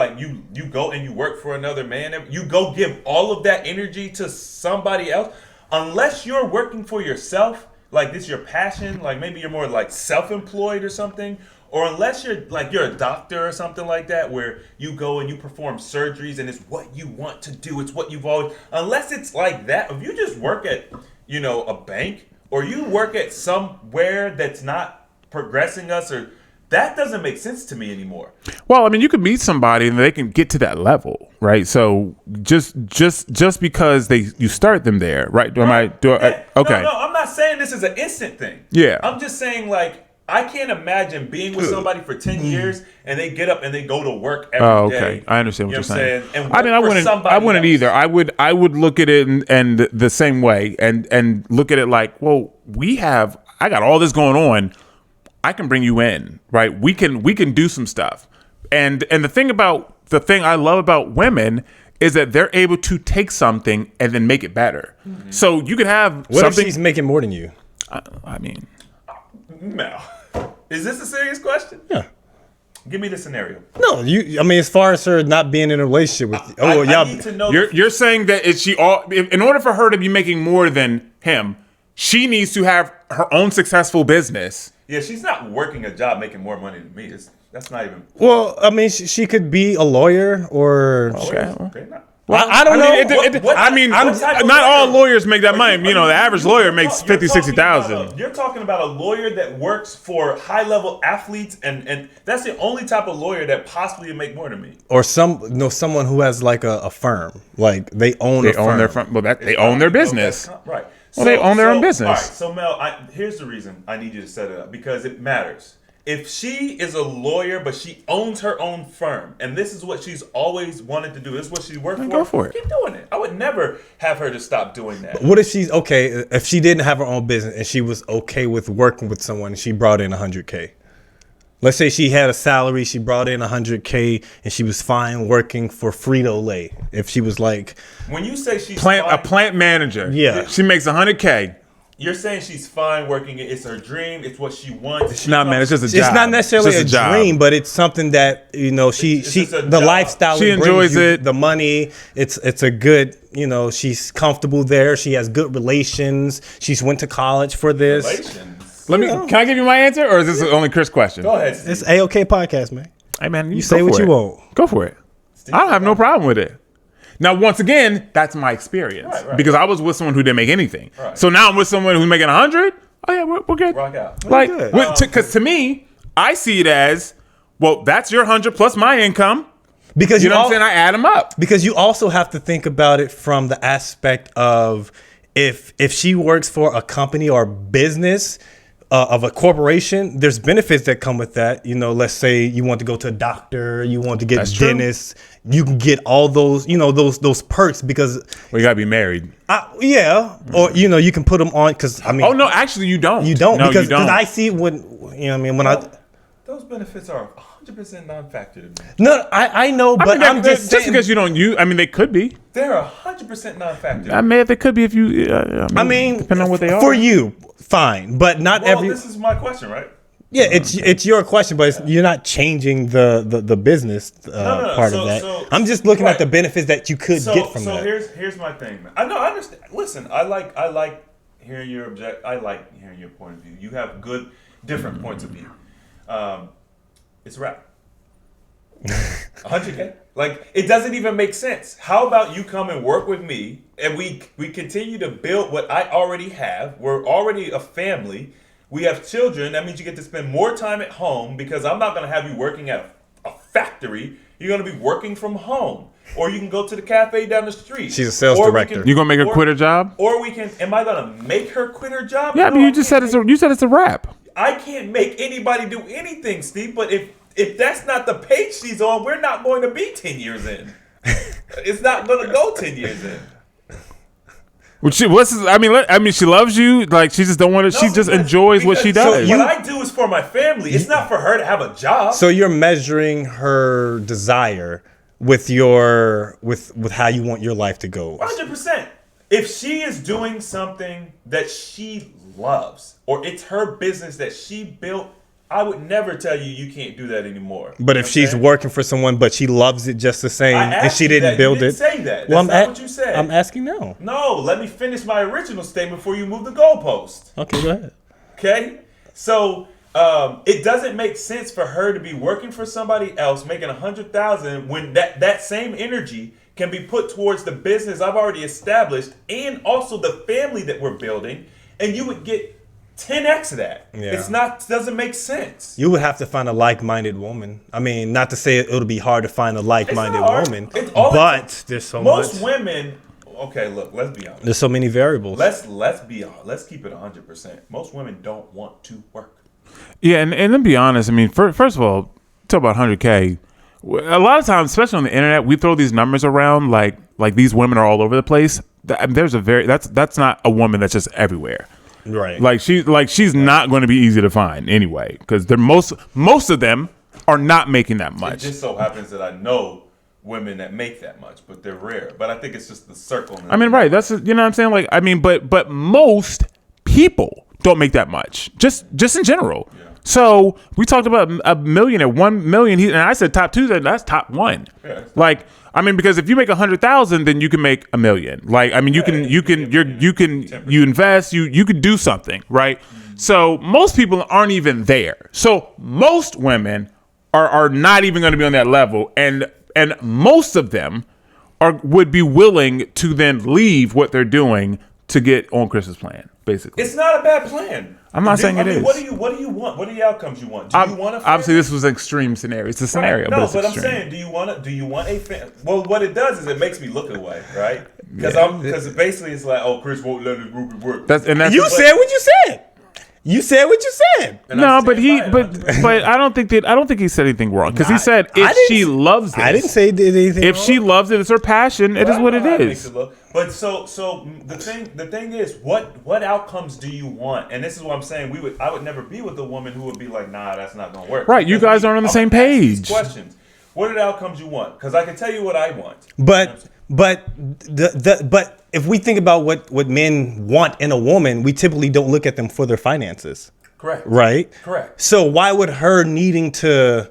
go and you work for another man. You go give all of that energy to somebody else, unless you're working for yourself. Like this is your passion. Like maybe you're more like self-employed or something. Or unless you're a doctor or something like that, where you go and you perform surgeries and it's what you want to do, it's what you've always. Unless it's like that, if you just work at, a bank, or you work at somewhere that's not progressing us, or that doesn't make sense to me anymore. Well, I mean, you could meet somebody and they can get to that level, right? So just because you start them there, right? Okay. No, I'm not saying this is an instant thing. Yeah. I'm just saying like. I can't imagine being with somebody for 10 years and they get up and they go to work every day. Oh, okay. I understand what you're saying. And I mean, I wouldn't either. I would look at it and the same way and look at it like, well, I got all this going on. I can bring you in, right? We can do some stuff. And the thing I love about women is that they're able to take something and then make it better. Mm-hmm. So you could have what something. If she's making more than you? I mean. No. Is this a serious question? Yeah. Give me the scenario. No, as far as her not being in a relationship with you. I need to know. You're saying that in order for her to be making more than him, she needs to have her own successful business. Yeah, she's not working a job making more money than me. That's not even. Well, I mean, she could be a lawyer or. Okay. Well, I don't know. Not all lawyers make that money. The average lawyer makes 50, 60,000. You're talking about a lawyer that works for high-level athletes, and that's the only type of lawyer that possibly would make more than me. Or someone who has like a firm, like they own their firm. They own their business. Right. Well, they own their own business. All right. So Mel, here's the reason I need you to set it up, because it matters. If she is a lawyer, but she owns her own firm, and this is what she's always wanted to do, this is what she worked for, go for it. Keep doing it. I would never have her to stop doing that. But what if she's okay? If she didn't have her own business and she was okay with working with someone and she brought in $100K? Let's say she had a salary, she brought in $100K, and she was fine working for Frito-Lay. If she was like, when you say she's a plant manager, yeah, she makes $100K. you're saying she's fine working it. It's her dream. It's what she wants. Nah, man, it's just a job. It's not necessarily It's a just dream, but it's something that she It's just a the job. lifestyle. She it brings enjoys you, it. The money. It's a good. She's comfortable there. She has good relations. She's went to college for this. Relations. Can I give you my answer, or is this only Chris' question? Go ahead, Steve. It's A-OK podcast, man. Hey, man, You say go what for you it. want. Go for it. I don't have no problem with it. Now, once again, that's my experience Right. because I was with someone who didn't make anything. Right. So now I'm with someone who's making 100. Oh yeah, we're good. Rock out. Like, good. because to me, I see it as, well, that's your 100 plus my income. Because You know what I'm saying? I add them up. Because you also have to think about it from the aspect of if she works for a company or business of a corporation, there's benefits that come with that. Let's say you want to go to a doctor, you want to get That's true. dentist, you can get all those, those perks because Well, you gotta be married. or you can put them on because I mean, Oh no, actually you don't. you don't No, because you don't. I see when Those benefits are 100% non-factor to me. I know, but I'm just saying, because you don't use. I mean, they could be. They're 100% non-factor. I mean, they could be if you. I mean, depending on what they are. for you, fine, but not Well, every. this is my question, right? Yeah, it's your question, but you're not changing the business part of that. So- I'm just looking right. at the benefits that you could get from that. So here's my thing, man. I understand. Listen, I like hearing your I like hearing your point of view. You have good different points of view. It's a wrap. 100K. Like, it doesn't even make sense. How about you come and work with me and we continue to build what I already have. We're already a family. We have children. That means you get to spend more time at home because I'm not going to have you working at a factory. You're going to be working from home. Or you can go to the cafe down the street. She's a sales Or we director. can- You gonna make her quit her job? Or we can. Am I going to make her quit her job? Yeah, No, but you I just can't said it's a wrap. I can't make anybody do anything, Steve. But if that's not the page she's on, we're not going to be 10 years in. It's not going to go 10 years in. She loves you. Like she just don't want to. She just enjoys what she does. What I do is for my family. It's not for her to have a job. So you're measuring her desire with with how you want your life to go. 100%. If she is doing something that she loves, or it's her business that she built, I would never tell you can't do that anymore. But You if know she's what I'm saying? working for someone, but she loves it just the same, I and asked she you didn't that. build You it. didn't say that. Well, That's not what you said. I'm asking now. No, let me finish my original statement before you move the goalpost. Okay, go ahead. Okay? So it doesn't make sense for her to be working for somebody else making $100,000 when that same energy can be put towards the business I've already established and also the family that we're building, and you would get 10x of that. Yeah. Doesn't make sense. You would have to find a like-minded woman. I mean, not to say it'll be hard to find a like-minded It's not hard. woman, It's all but there's so Most much. women, okay, look, let's be honest. There's so many variables. Let's be honest. Let's keep it 100%. Most women don't want to work. Yeah, and to be honest, I mean, first of all, talk about 100K. A lot of times, especially on the internet, we throw these numbers around like these women are all over the place. That's not a woman that's just everywhere. Right. She's not going to be easy to find anyway because most of them are not making that It much. just so happens that I know women that make that much, but they're rare. But I think it's just the circle. I mean, right? That's you know what I'm saying. Like, I mean, but most people don't make that much. Just in general. Yeah. So we talked about a millionaire, 1 million. And I said top two. That's top one. Yeah. Like, I mean, because if you make 100,000, then you can make $1 million. Like, I mean, you invest, you can do something, right? So most people aren't even there. So most women are not even going to be on that level, and most of them would be willing to then leave what they're doing to get on Chris's plan, basically. It's not a bad plan. I'm not saying it is. What do you want? What are the outcomes you want? Do you want a family? Obviously, this was an extreme scenario. It's a scenario, No, but it's extreme. I'm saying, do you want a family? Well, what it does is it makes me look away, right? Because basically it's like, oh, Chris won't let his groupie work. You said what you said. You said what you said. And No, I but stand by it. but I don't think he said anything wrong because he said I if didn't she s- loves it, I didn't say did anything. if wrong. she loves it, it's her passion. It is what it Well, I know how is. makes it look. But so the thing is, what outcomes do you want? And this is what I'm saying. I would never be with a woman who would be like, nah, that's not gonna work. Right, you Because guys aren't on the I'm same gonna ask these page. Questions. What are the outcomes you want? Because I can tell you what I want. But But but if we think about what men want in a woman, we typically don't look at them for their finances. Correct. Right? Correct. So why would her needing to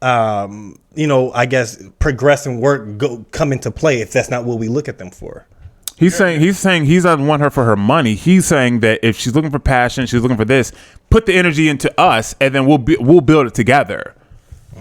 I guess progress and work come into play if that's not what we look at them for? He's saying he doesn't want her for her money. He's saying that if she's looking for passion, she's looking for this, put the energy into us, and then we'll build it together.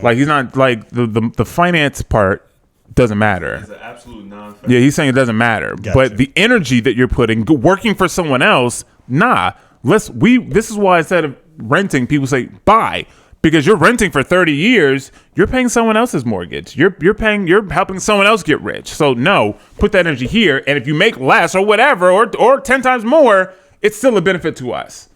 Like he's not like the finance part doesn't matter. It's an absolute non-factor. Yeah, he's saying it doesn't matter. Gotcha. But the energy that you're putting, working for someone else, nah. This is why instead of renting, people say buy. Because you're renting for 30 years, you're paying someone else's mortgage. You're helping someone else get rich. So no, put that energy here. And if you make less or whatever, or 10 times more, it's still a benefit to us.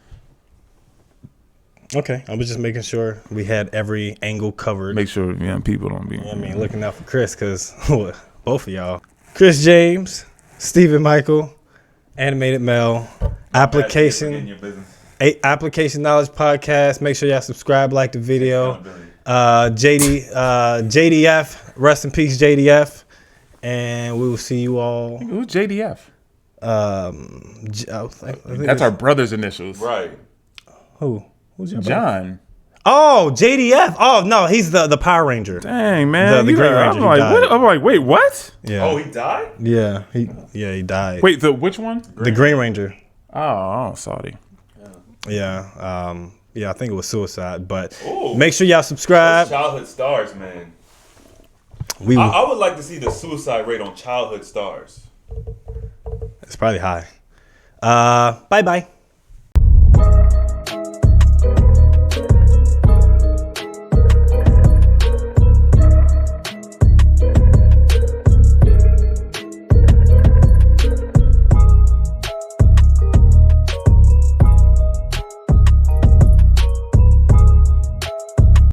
Okay, I was just making sure we had every angle covered. Make sure people don't be. Looking out for Chris, because both of y'all. Chris James, Stephen Michael, Animated Mel, Application Knowledge Podcast. Make sure y'all subscribe, like the video. JDF, rest in peace, JDF. And we will see you all. Who's JDF? That's our brother's initials. Right. Who's your brother? John. Oh, JDF. Oh no, he's the Power Ranger. Dang, man. The Green Ranger. I'm like, wait, what? Yeah. Oh, he died? Yeah. He died. Wait, which one? The Green Ranger. Oh, sorry. Yeah. I think it was suicide. But Ooh. make sure y'all subscribe. Those childhood stars, man. I I would like to see the suicide rate on childhood stars. It's probably high. Bye-bye.